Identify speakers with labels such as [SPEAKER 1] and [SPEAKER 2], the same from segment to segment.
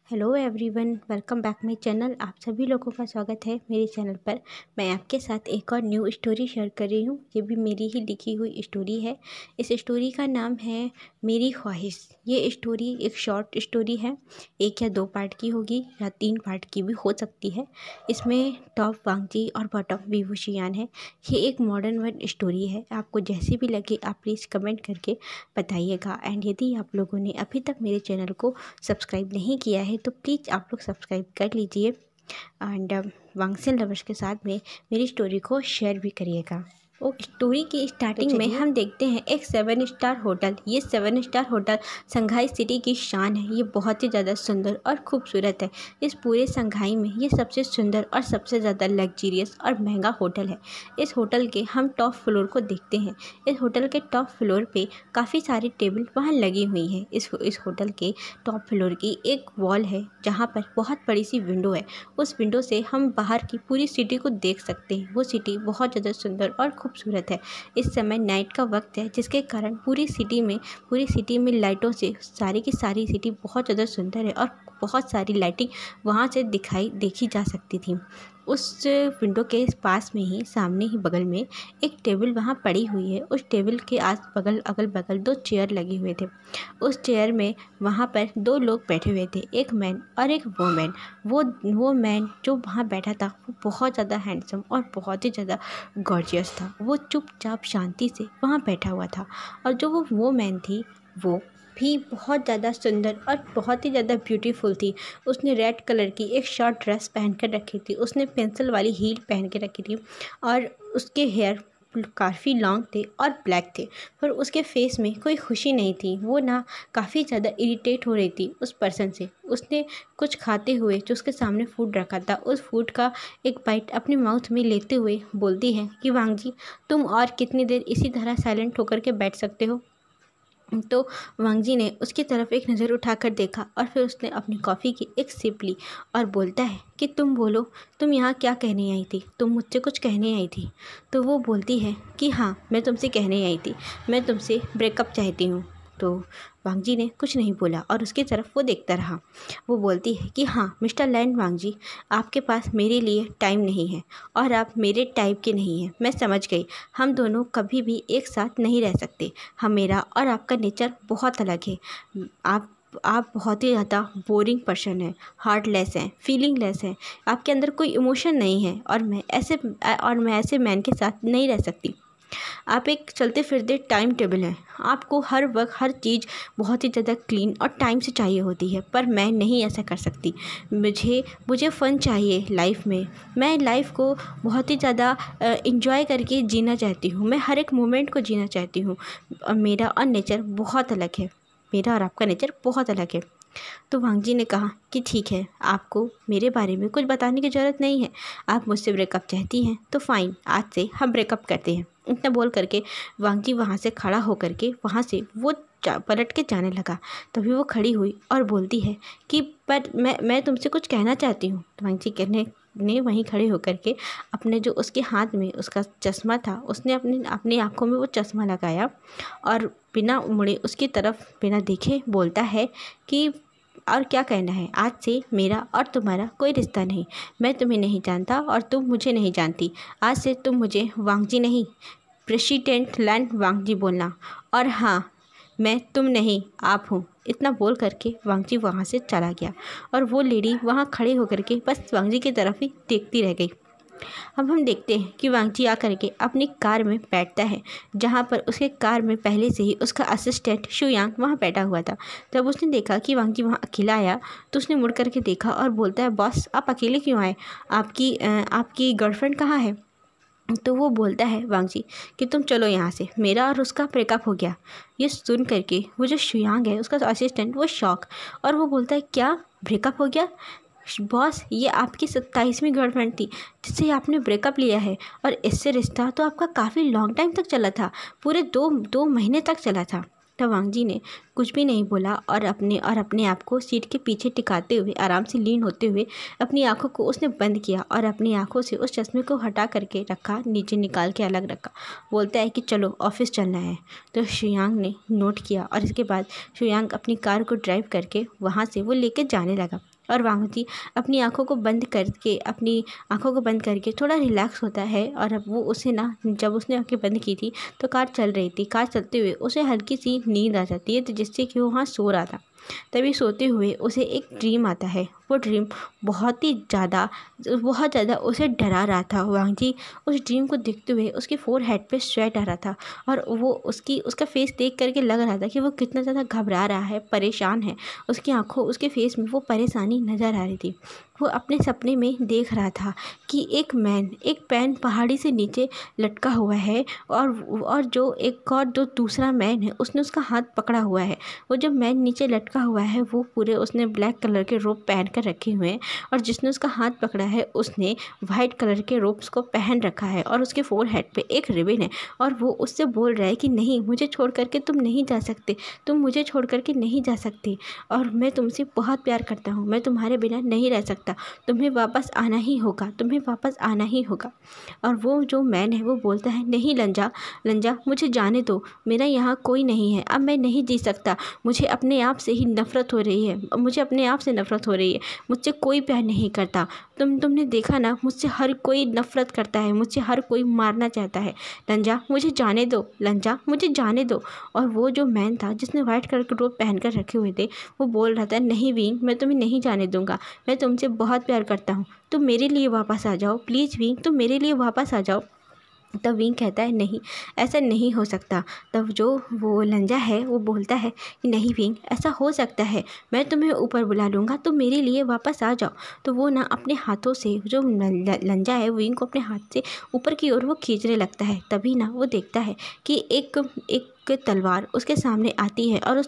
[SPEAKER 1] Hello everyone, welcome back my channel. आप सभी लोगों का स्वागत है मेरे चैनल पर। मैं आपके साथ एक और न्यू स्टोरी शेयर कर रही हूँ। ये भी मेरी ही लिखी हुई स्टोरी है। इस स्टोरी का नाम है मेरी ख्वाहिश। ये स्टोरी एक शॉर्ट स्टोरी है। 1 या 2 पार्ट की होगी या 3 पार्ट की भी हो सकती है। इसमें टॉप वांगजी और बॉटम विवो शियान है। ये एक मॉडर्न वर्ल्ड स्टोरी है। आपको जैसी भी लगे आप प्लीज़ कमेंट करके बताइएगा। एंड यदि आप लोगों ने अभी तक मेरे चैनल को सब्सक्राइब नहीं किया है तो प्लीज़ आप लोग सब्सक्राइब कर लीजिए एंड वांगसिन लवर्स के साथ में मेरी स्टोरी को शेयर भी करिएगा। स्टोरी की स्टार्टिंग में हम देखते हैं एक 7 स्टार होटल। ये 7 स्टार होटल शंघाई सिटी की शान है। ये बहुत ही ज़्यादा सुंदर और खूबसूरत है। इस पूरे शंघाई में ये सबसे सुंदर और सबसे ज़्यादा लग्जरियस और महंगा होटल है। इस होटल के हम टॉप फ्लोर को देखते हैं। इस होटल के टॉप फ्लोर पे काफ़ी सारी टेबल वहाँ लगी हुई हैं। इस होटल के टॉप फ्लोर की एक वॉल है जहाँ पर बहुत बड़ी सी विंडो है। उस विंडो से हम बाहर की पूरी सिटी को देख सकते हैं। वो सिटी बहुत ज़्यादा सुंदर और खूबसूरत है। इस समय नाइट का वक्त है जिसके कारण पूरी सिटी में लाइटों से सारी की सारी सिटी बहुत ज़्यादा सुंदर है और बहुत सारी लाइटिंग वहाँ से देखी जा सकती थी। उस विंडो के पास में ही सामने ही बगल में एक टेबल वहाँ पड़ी हुई है। उस टेबल के अगल बगल 2 चेयर लगे हुए थे। उस चेयर में वहाँ पर 2 लोग बैठे हुए थे, एक मैन और एक वोमैन। वो मैन जो वहाँ बैठा था वो बहुत ज़्यादा हैंडसम और बहुत ही ज़्यादा गॉर्जियस था। वो चुपचाप शांति से वहाँ बैठा हुआ था। और जो वो मैन थी वो भी बहुत ज़्यादा सुंदर और बहुत ही ज़्यादा ब्यूटीफुल थी। उसने रेड कलर की एक शॉर्ट ड्रेस पहन कर रखी थी। उसने पेंसिल वाली हील पहन के रखी थी और उसके हेयर काफ़ी लॉन्ग थे और ब्लैक थे। पर उसके फेस में कोई खुशी नहीं थी। वो ना काफ़ी ज़्यादा इरिटेट हो रही थी उस पर्सन से। उसने कुछ खाते हुए जो उसके सामने फूड रखा था उस फूड का एक बाइट अपने माउथ में लेते हुए बोलती है कि वांगजी, तुम और कितनी देर इसी तरह साइलेंट होकर के बैठ सकते हो। तो वांगजी ने उसकी तरफ एक नज़र उठाकर देखा और फिर उसने अपनी कॉफ़ी की एक सिप ली और बोलता है कि तुम बोलो, तुम यहाँ क्या कहने आई थी? तुम मुझसे कुछ कहने आई थी? तो वो बोलती है कि हाँ, मैं तुमसे कहने आई थी, मैं तुमसे ब्रेकअप चाहती हूँ। तो वांगजी ने कुछ नहीं बोला और उसकी तरफ वो देखता रहा। वो बोलती है कि हाँ मिस्टर लैंड वांगजी, आपके पास मेरे लिए टाइम नहीं है और आप मेरे टाइप के नहीं हैं। मैं समझ गई, हम दोनों कभी भी एक साथ नहीं रह सकते। मेरा और आपका नेचर बहुत अलग है। आप बहुत ही ज़्यादा बोरिंग पर्सन है, हार्टलेस हैं, फीलिंगलेस हैं। आपके अंदर कोई इमोशन नहीं है और मैं ऐसे मैन के साथ नहीं रह सकती। आप एक चलते फिरते टाइम टेबल हैं। आपको हर वक्त हर चीज़ बहुत ही ज़्यादा क्लीन और टाइम से चाहिए होती है, पर मैं नहीं ऐसा कर सकती। मुझे फ़न चाहिए लाइफ में। मैं लाइफ को बहुत ही ज़्यादा इंजॉय करके जीना चाहती हूँ। मैं हर एक मोमेंट को जीना चाहती हूँ और मेरा और नेचर बहुत अलग है। मेरा और आपका नेचर बहुत अलग है। तो वांगजी ने कहा कि ठीक है, आपको मेरे बारे में कुछ बताने की ज़रूरत नहीं है। आप मुझसे ब्रेकअप चाहती हैं तो फ़ाइन, आज से हम ब्रेकअप करते हैं। इतना बोल करके वांगजी वहाँ से खड़ा होकर के वहाँ से वो पलट के जाने लगा। तभी वो खड़ी हुई और बोलती है कि पर मैं तुमसे कुछ कहना चाहती हूँ। तो वांगजी ने वहीं खड़े होकर के अपने जो उसके हाथ में उसका चश्मा था उसने अपनी आँखों में वो चश्मा लगाया और बिना मुड़े उसकी तरफ बिना देखे बोलता है कि और क्या कहना है, आज से मेरा और तुम्हारा कोई रिश्ता नहीं। मैं तुम्हें नहीं जानता और तुम मुझे नहीं जानती। आज से तुम मुझे वांगजी नहीं, प्रेसिडेंट लैंड वांगजी बोलना। और हाँ, मैं तुम नहीं आप हूँ। इतना बोल करके वांगजी वहाँ से चला गया और वो लेडी वहाँ खड़े होकर के बस वांगजी की तरफ ही देखती रह गई। अब हम देखते हैं कि वांगजी आकर के अपनी कार में बैठता है, जहाँ पर उसके कार में पहले से ही उसका असिस्टेंट शुयांग वहाँ बैठा हुआ था। जब उसने देखा कि वांगजी वहाँ अकेला आया तो उसने मुड़ करके देखा और बोलता है, बॉस आप अकेले क्यों आए? आपकी गर्लफ्रेंड कहाँ है? तो वो बोलता है वांगजी कि तुम चलो यहाँ से, मेरा और उसका ब्रेकअप हो गया। ये सुन करके वो जो शुयांग है उसका असिस्टेंट वो शॉक और वो बोलता है, क्या ब्रेकअप हो गया? बॉस, ये आपकी 27वीं गर्लफ्रेंड थी जिससे आपने ब्रेकअप लिया है और इससे रिश्ता तो आपका काफ़ी लॉन्ग टाइम तक चला था, पूरे 2 महीने तक चला था। तब वांगजी ने कुछ भी नहीं बोला और अपने आप को सीट के पीछे टिकाते हुए आराम से लीन होते हुए अपनी आंखों को उसने बंद किया और अपनी आंखों से उस चश्मे को हटा करके रखा, नीचे निकाल के अलग रखा। बोलता है कि चलो ऑफिस चलना है। तो शुयांग ने नोट किया और इसके बाद शुयांग अपनी कार को ड्राइव करके वहाँ से वो लेके जाने लगा। और वांग जी अपनी आंखों को बंद करके थोड़ा रिलैक्स होता है। और अब वो उसे ना, जब उसने आंखें बंद की थी तो कार चल रही थी। कार चलते हुए उसे हल्की सी नींद आ जाती है, तो जिससे कि वो वहाँ सो रहा था। तभी सोते हुए उसे एक ड्रीम आता है। वो ड्रीम बहुत ज़्यादा उसे डरा रहा था। वांग जी उस ड्रीम को देखते हुए उसके फोरहेड पे स्वेट आ रहा था और वो उसका फेस देख करके लग रहा था कि वो कितना ज़्यादा घबरा रहा है, परेशान है। उसकी आंखों, उसके फेस में वो परेशानी नज़र आ रही थी। वो अपने सपने में देख रहा था कि एक पैन पहाड़ी से नीचे लटका हुआ है और जो दूसरा मैन है उसने उसका हाथ पकड़ा हुआ है। वो जो मैन नीचे लटका हुआ है वो पूरे उसने ब्लैक कलर के रोब पहन कर रखे हुए हैं और जिसने उसका हाथ पकड़ा है उसने वाइट कलर के रोब्स को पहन रखा है और उसके फोरहेड पे एक रिबन है। और वो उससे बोल रहा है कि नहीं, मुझे छोड़ करके तुम नहीं जा सकते, तुम मुझे छोड़ करके नहीं जा सकते और मैं तुमसे बहुत प्यार करता हूँ, मैं तुम्हारे बिना नहीं रह सकता, तुम्हें वापस आना ही होगा, तुम्हें वापस आना ही होगा। और वो जो मैन है वो बोलता है, नहीं लंजा मुझे जाने दो, मेरा यहाँ कोई नहीं है, अब मैं नहीं जी सकता, मुझे अपने आप से ही नफ़रत हो रही है, मुझे अपने आप से नफ़रत हो रही है, मुझसे कोई प्यार नहीं करता। तुमने देखा ना, मुझसे हर कोई नफ़रत करता है, मुझे हर कोई मारना चाहता है। लंजा मुझे जाने दो, लंजा मुझे जाने दो। और वो जो मैन था जिसने वाइट कलर के रोब पहन कर रखे हुए थे वो बोल रहा था, नहीं विंग, मैं तुम्हें नहीं जाने दूंगा, मैं तुमसे बहुत प्यार करता हूँ, तुम मेरे लिए वापस आ जाओ, प्लीज़ विंग, तुम मेरे लिए वापस आ जाओ। तब विंग कहता है, नहीं, ऐसा नहीं हो सकता। तब जो वो लंजा है वो बोलता है कि नहीं विंग, ऐसा हो सकता है, मैं तुम्हें ऊपर बुला लूँगा, तुम मेरे लिए वापस आ जाओ। तो वो ना अपने हाथों से, जो लंजा है विंग को अपने हाथ से ऊपर की ओर वो खींचने लगता है। तभी ना वो देखता है कि एक तलवार उसके सामने आती है और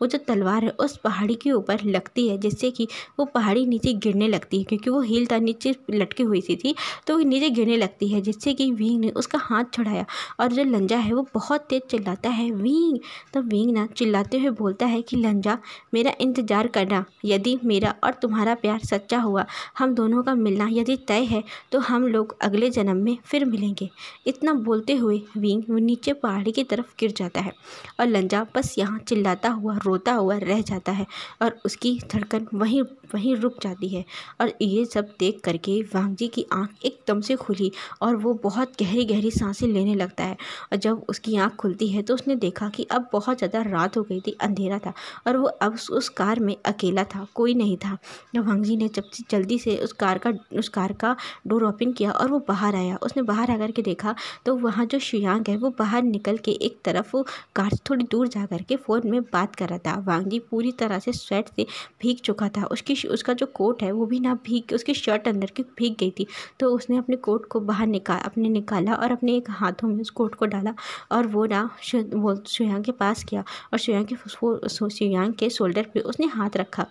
[SPEAKER 1] वो जो तलवार है उस पहाड़ी के ऊपर लगती है, जिससे कि वो पहाड़ी नीचे गिरने लगती है, क्योंकि वो हील था नीचे लटकी हुई सी थी, तो वो नीचे गिरने लगती है, जिससे कि विंग ने उसका हाथ छुड़ाया। और जो लंजा है वो बहुत तेज चिल्लाता है, विंग। तब विंग ना चिल्लाते हुए बोलता है कि लंजा, मेरा इंतज़ार करना, यदि मेरा और तुम्हारा प्यार सच्चा हुआ, हम दोनों का मिलना यदि तय है, तो हम लोग अगले जन्म में फिर मिलेंगे। इतना बोलते हुए विंग वो नीचे पहाड़ी की तरफ गिर जाता है और लंजा बस यहाँ चिल्लाता हुआ, रोता हुआ रह जाता है और उसकी धड़कन वहीं रुक जाती है। और ये सब देख करके वांग जी की आँख एकदम से खुली और वो बहुत गहरी गहरी सांसें लेने लगता है। और जब उसकी आँख खुलती है तो उसने देखा कि अब बहुत ज़्यादा रात हो गई थी, अंधेरा था और वो अब उस कार में अकेला था, कोई नहीं था। जब वांग जी ने जल्दी से उस कार का डोर ओपन किया और वो बाहर आया। उसने बाहर आकर के देखा तो वहाँ जो शुयांग है वो बाहर निकल के एक तरफ कार से थोड़ी दूर जा कर के फ़ोन में बात कर रहा था। वांग जी पूरी तरह से स्वेट से भीग चुका था, उसका जो कोट है वो भी ना उसकी शर्ट अंदर की भीग गई थी। तो उसने अपने कोट को बाहर निकाला और अपने एक हाथों में उस कोट को डाला और वो ना शुयांग के पास गया और शुयांग के शोल्डर पे उसने हाथ रखा।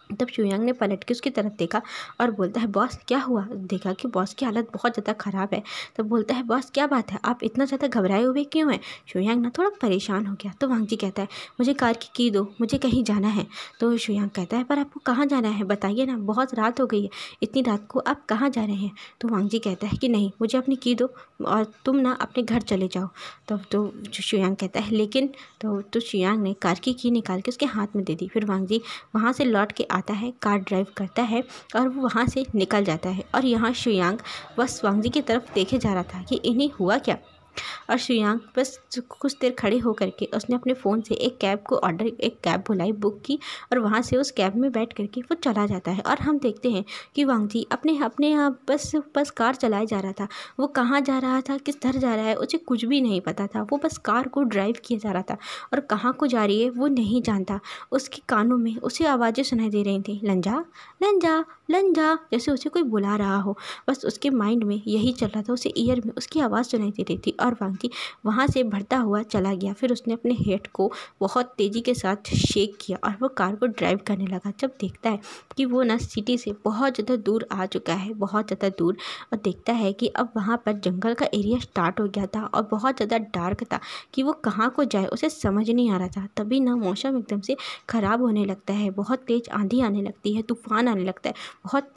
[SPEAKER 1] तब शुयांग ने पलट के उसकी तरफ देखा और बोलता है, बॉस क्या हुआ? देखा कि बॉस की हालत बहुत ज़्यादा ख़राब है। तब बोलता है, बॉस क्या बात है, आप इतना ज़्यादा घबराए हुए क्यों हैं? शुयांग ना थोड़ा परेशान हो गया। तो वांग जी कहता है, मुझे कार की दो, मुझे कहीं जाना है। तो शुयांग कहता है, पर आपको कहाँ जाना है, बताइए ना, बहुत रात हो गई है, इतनी रात को आप कहाँ जा रहे हैं? तो वांग जी कहता है कि नहीं, मुझे अपनी की दो और तुम ना अपने घर चले जाओ। तब तो शुयांग कहता है, लेकिन तो शुयांग ने कार की निकाल के उसके हाथ में दे दी। फिर वांग जी वहाँ से लौट के आता है, कार ड्राइव करता है और वो वहाँ से निकल जाता है। और यहाँ शुयांग बस वांग जी की तरफ देखे जा रहा था कि इन्हें हुआ क्या। और शुयांग बस कुछ देर खड़े होकर के उसने अपने फ़ोन से एक कैब बुलाई, बुक की और वहाँ से उस कैब में बैठ करके वो चला जाता है। और हम देखते हैं कि वांग जी अपने आप बस कार चलाए जा रहा था। वो कहाँ जा रहा था, किस तरह जा रहा है, उसे कुछ भी नहीं पता था। वो बस कार को ड्राइव किया जा रहा था और कहाँ को जा रही है वो नहीं जानता। उसके कानों में उसे आवाज़ें सुनाई दे रही थी, लंजा लंजा लंजा, जैसे उसे कोई बुला रहा हो। बस उसके माइंड में यही चल रहा था, उसे ईयर में उसकी आवाज़ सुनाई दे रही थी। और और वांग जी वहाँ से बढ़ता हुआ चला गया। फिर उसने अपने हेड को बहुत तेज़ी के साथ शेक किया और वो कार को ड्राइव करने लगा। जब देखता है कि वो ना सिटी से बहुत ज़्यादा दूर आ चुका है, बहुत ज़्यादा दूर, और देखता है कि अब वहाँ पर जंगल का एरिया स्टार्ट हो गया था और बहुत ज़्यादा डार्क था कि वो कहाँ को जाए, उसे समझ नहीं आ रहा था। तभी ना मौसम एकदम से ख़राब होने लगता है, बहुत तेज़ आंधी आने लगती है, तूफान आने लगता है, बहुत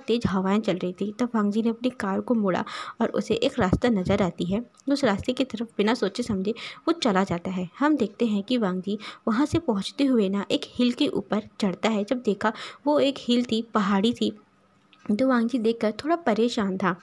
[SPEAKER 1] तेज़ हवाएं चल रही थी। तब वांग जी ने अपनी कार को मोड़ा और उसे एक रास्ता नज़र आती है। उस रास्ते की तरफ बिना सोचे समझे वो चला जाता है। हम देखते हैं कि वांग जी वहाँ से पहुँचते हुए ना एक हिल के ऊपर चढ़ता है। जब देखा वो एक हिल थी, पहाड़ी थी, तो वांग जी देखकर थोड़ा परेशान था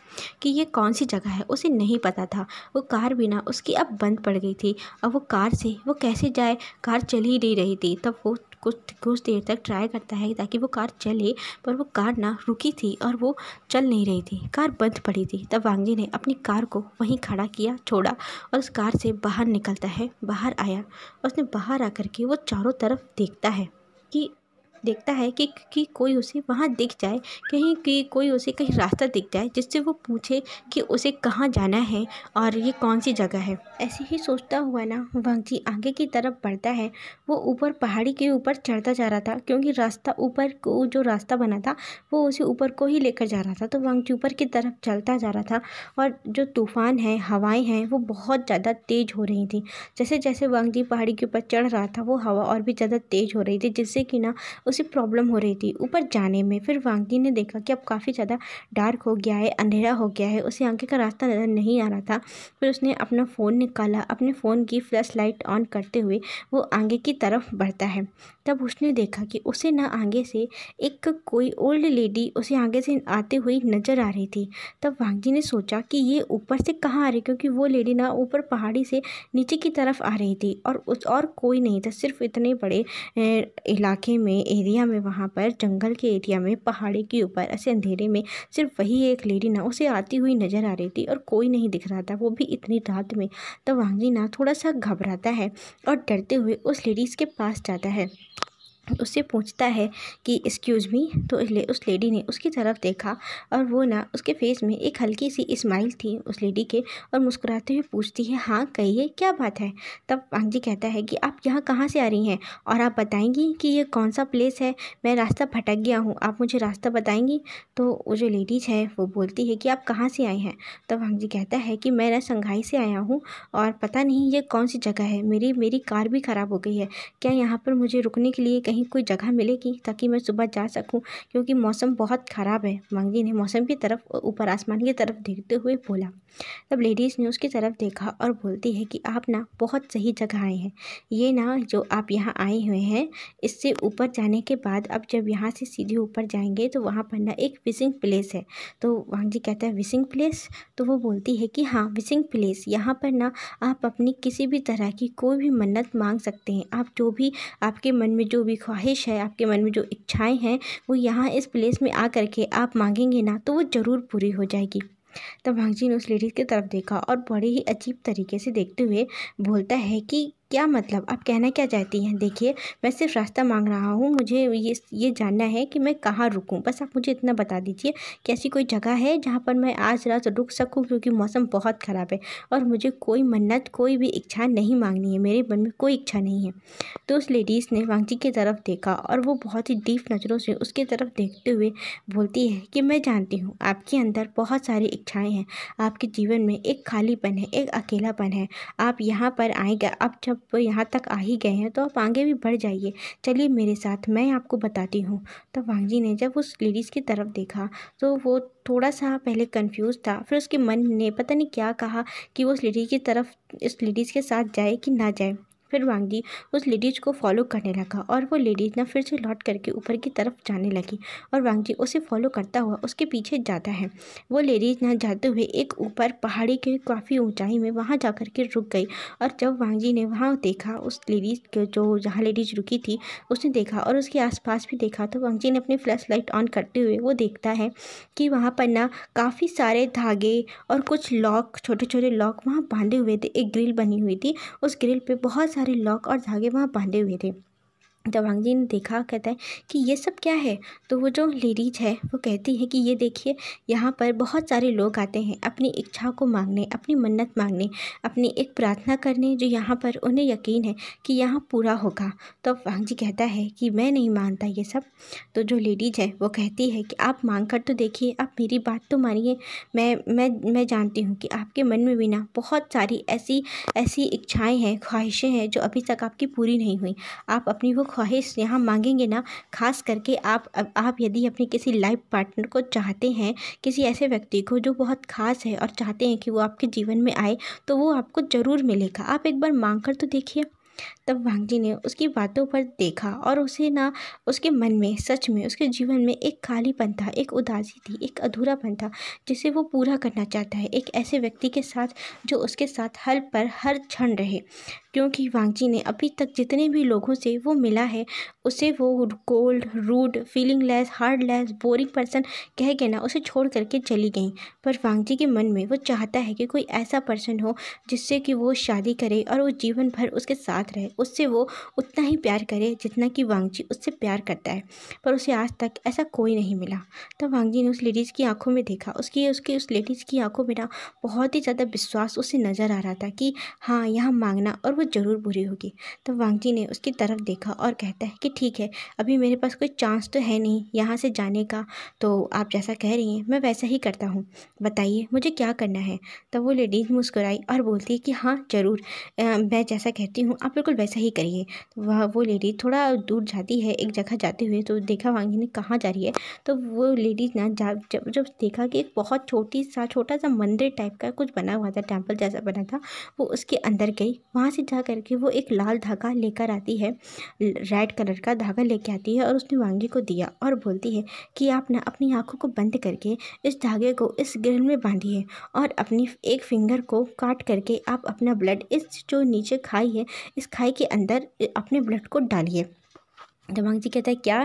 [SPEAKER 1] कि ये कौन सी जगह है, उसे नहीं पता था। वो कार भी ना उसकी अब बंद पड़ गई थी। अब वो कार से वो कैसे जाए, कार चल ही नहीं रही थी। तब वो कुछ देर तक ट्राई करता है ताकि वो कार चले, पर वो कार ना रुकी थी और वो चल नहीं रही थी, कार बंद पड़ी थी। तब वांग जी ने अपनी कार को वहीं खड़ा किया, छोड़ा और उस कार से बाहर निकलता है। बाहर आया, उसने बाहर आकर के वो चारों तरफ देखता है कि कोई उसे वहाँ दिख जाए, कहीं कि कोई उसे कहीं रास्ता दिख जाए जिससे वो पूछे कि उसे कहाँ जाना है और ये कौन सी जगह है। ऐसे ही सोचता हुआ ना वांग जी आगे की तरफ बढ़ता है। वो ऊपर पहाड़ी के ऊपर चढ़ता जा रहा था, क्योंकि रास्ता ऊपर को जो रास्ता बना था वो उसे ऊपर को ही लेकर जा रहा था। तो वांग जी ऊपर की तरफ चलता जा रहा था और जो तूफान है, हवाएं हैं, वो बहुत ज़्यादा तेज़ हो रही थी। जैसे जैसे वांग जी पहाड़ी के ऊपर चढ़ रहा था वो हवा और भी ज़्यादा तेज़ हो रही थी, जिससे कि ना उसे प्रॉब्लम हो रही थी ऊपर जाने में। फिर वांग जी ने देखा कि अब काफ़ी ज़्यादा डार्क हो गया है, अंधेरा हो गया है, उसे आगे का रास्ता नज़र नहीं आ रहा था। फिर उसने अपना फ़ोन निकाला, अपने फ़ोन की फ्लैश लाइट ऑन करते हुए वो आगे की तरफ बढ़ता है। तब उसने देखा कि उसे ना आगे से एक कोई ओल्ड लेडी उसे आगे से आते हुई नज़र आ रही थी। तब वांग जी ने सोचा कि ये ऊपर से कहाँ आ रही, क्योंकि वो लेडी ना ऊपर पहाड़ी से नीचे की तरफ आ रही थी और कोई नहीं था। सिर्फ इतने बड़े इलाके में, एरिया में, वहाँ पर जंगल के एरिया में, पहाड़ी के ऊपर ऐसे अंधेरे में सिर्फ वही एक लेडी ना उसे आती हुई नज़र आ रही थी और कोई नहीं दिख रहा था, वो भी इतनी रात में। तब वांग जी ना थोड़ा सा घबराता है और डरते हुए उस लेडीज़ के पास जाता है, उससे पूछता है कि एक्सक्यूज़ मी। तो उस लेडी ने उसकी तरफ देखा और वो ना उसके फेस में एक हल्की सी स्माइल थी उस लेडी के, और मुस्कुराते हुए पूछती है, हाँ कहिए क्या बात है। तब वांग जी कहता है कि आप यहाँ कहाँ से आ रही हैं और आप बताएंगी कि ये कौन सा प्लेस है, मैं रास्ता भटक गया हूँ, आप मुझे रास्ता बताएंगी। तो वो जो लेडीज़ है वो बोलती है कि आप कहाँ से आए हैं। तब वांग जी कहता है कि मैं ना संघाई से आया हूँ और पता नहीं ये कौन सी जगह है, मेरी कार भी ख़राब हो गई है, क्या यहाँ पर मुझे रुकने के लिए कहीं कोई जगह मिलेगी ताकि मैं सुबह जा सकूं, क्योंकि मौसम बहुत ख़राब है। वांग जी ने मौसम की तरफ, ऊपर आसमान की तरफ देखते हुए बोला। तब लेडीज़ ने उसकी तरफ देखा और बोलती है कि आप ना बहुत सही जगह आए हैं। ये ना जो आप यहाँ आए हुए हैं, इससे ऊपर जाने के बाद अब जब यहाँ से सीधे ऊपर जाएंगे तो वहाँ पर ना एक विशिंग प्लेस है। तो वांग जी कहता है, विशिंग प्लेस? तो वो बोलती है कि हाँ विशिंग प्लेस, यहाँ पर ना आप अपनी किसी भी तरह की कोई भी मन्नत मांग सकते हैं। आप जो भी, आपके मन में जो भी ख्वाहिश है, आपके मन में जो इच्छाएं हैं, वो यहाँ इस प्लेस में आ करके आप मांगेंगे ना तो वो ज़रूर पूरी हो जाएगी। तब वांग जी ने उस लेडीज़ की तरफ देखा और बड़े ही अजीब तरीके से देखते हुए बोलता है कि क्या मतलब, आप कहना क्या चाहती हैं? देखिए मैं सिर्फ रास्ता मांग रहा हूँ, मुझे ये जानना है कि मैं कहाँ रुकूँ, बस आप मुझे इतना बता दीजिए कि ऐसी कोई जगह है जहाँ पर मैं आज रात रुक सकूँ, क्योंकि मौसम बहुत ख़राब है और मुझे कोई मन्नत, कोई भी इच्छा नहीं मांगनी है, मेरे मन में कोई इच्छा नहीं है। तो उस लेडीज़ ने वांग जी की तरफ देखा और वो बहुत ही डीप नज़रों से उसकी तरफ देखते हुए बोलती है कि मैं जानती हूँ आपके अंदर बहुत सारी इच्छाएं हैं, आपके जीवन में एक खालीपन है, एक अकेलापन है, आप यहाँ पर आएगा, आप जब यहाँ तक आ ही गए हैं तो आप आगे भी बढ़ जाइए, चलिए मेरे साथ, मैं आपको बताती हूँ। तो वांग जी ने जब उस लेडीज़ की तरफ देखा तो वो थोड़ा सा पहले कंफ्यूज था, फिर उसके मन ने पता नहीं क्या कहा कि वो उस लेडीज़ की तरफ, इस लेडीज़ के साथ जाए कि ना जाए। फिर वांग जी उस लेडीज़ को फॉलो करने लगा और वो लेडीज़ ना फिर से लौट करके ऊपर की तरफ जाने लगी और वांग जी उसे फॉलो करता हुआ उसके पीछे जाता है। वो लेडीज़ ना जाते हुए एक ऊपर पहाड़ी के काफ़ी ऊंचाई में वहाँ जा कर के रुक गई, और जब वांग जी ने वहाँ देखा उस लेडीज़ के, जो जहाँ लेडीज़ रुकी थी, उसने देखा और उसके आसपास भी देखा, तो वांग जी ने अपनी फ्लैश लाइट ऑन करते हुए वो देखता है कि वहाँ पर ना काफ़ी सारे धागे और कुछ लॉक, छोटे छोटे लॉक वहाँ बांधे हुए थे। एक ग्रिल बनी हुई थी, उस ग्रिल पे बहुत सारे लॉक और धागे वहाँ बांधे हुए थे। तब वांग जी ने देखा, कहता है कि ये सब क्या है। तो वो जो लेडीज है वो कहती है कि ये देखिए, यहाँ पर बहुत सारे लोग आते हैं अपनी इच्छा को मांगने, अपनी मन्नत मांगने, अपनी एक प्रार्थना करने, जो यहाँ पर उन्हें यकीन है कि यहाँ पूरा होगा। तो वांग जी कहता है कि मैं नहीं मानता ये सब। तो जो लेडीज है वो कहती है कि आप मांग कर तो देखिए, आप मेरी बात तो मानिए। मैं जानती हूँ कि आपके मन में भी ना बहुत सारी ऐसी ऐसी इच्छाएँ हैं, ख्वाहिशें हैं जो अभी तक आपकी पूरी नहीं हुई। आप अपनी वो ख्वाहिश यहाँ मांगेंगे ना, खास करके आप यदि अपनी किसी लाइफ पार्टनर को चाहते हैं, किसी ऐसे व्यक्ति को जो बहुत खास है और चाहते हैं कि वो आपके जीवन में आए, तो वो आपको ज़रूर मिलेगा। आप एक बार मांग कर तो देखिए। तब वांग जी ने उसकी बातों पर देखा और उसे ना, उसके मन में सच में उसके जीवन में एक खालीपन था, एक उदासी थी, एक अधूरापन था जिसे वो पूरा करना चाहता है, एक ऐसे व्यक्ति के साथ जो उसके साथ हर पल हर क्षण रहे। क्योंकि वांग जी ने अभी तक जितने भी लोगों से वो मिला है, उसे वो cold, rude, फीलिंगलेस, heartless, boring person कह के ना उसे छोड़ करके चली गई। पर वांग जी के मन में वो चाहता है कि कोई ऐसा पर्सन हो जिससे कि वो शादी करे और वो जीवन भर उसके साथ रहे, उससे वो उतना ही प्यार करे जितना कि वांग जी उससे प्यार करता है। पर उसे आज तक ऐसा कोई नहीं मिला। तब वांग जी ने उस लेडीज़ की आंखों में देखा, उसकी उसकी उस लेडीज़ की आंखों में ना बहुत ही ज़्यादा विश्वास उसे नज़र आ रहा था कि हाँ, यहाँ मांगना और वो ज़रूर पूरी होगी। तब वांग जी ने उसकी तरफ देखा और कहता है कि ठीक है, अभी मेरे पास कोई चांस तो है नहीं यहाँ से जाने का, तो आप जैसा कह रही हैं मैं वैसा ही करता हूँ, बताइए मुझे क्या करना है। तब वो लेडीज़ मुस्कुराई और बोलती है कि हाँ ज़रूर, मैं जैसा कहती हूँ आप बिल्कुल वैसा ही करिए। तो वो लेडी थोड़ा दूर जाती है, एक जगह जाते हुए, तो देखा वांग जी ने कहाँ जा रही है। तो वो लेडीज़ ना जब जब देखा कि एक बहुत छोटा सा मंदिर टाइप का कुछ बना हुआ था, टेम्पल जैसा बना था, वो उसके अंदर गई। वहाँ से जा कर के वो एक लाल धागा लेकर आती है, रेड कलर का धागा लेके आती है और उसने वांग जी को दिया और बोलती है कि आप ना अपनी आँखों को बंद करके इस धागे को इस ग्रिल में बांधिए और अपनी एक फिंगर को काट करके आप अपना ब्लड इस जो नीचे खाई है, इस खाई के अंदर अपने ब्लड को डालिए। तो वांग जी कहता है क्या,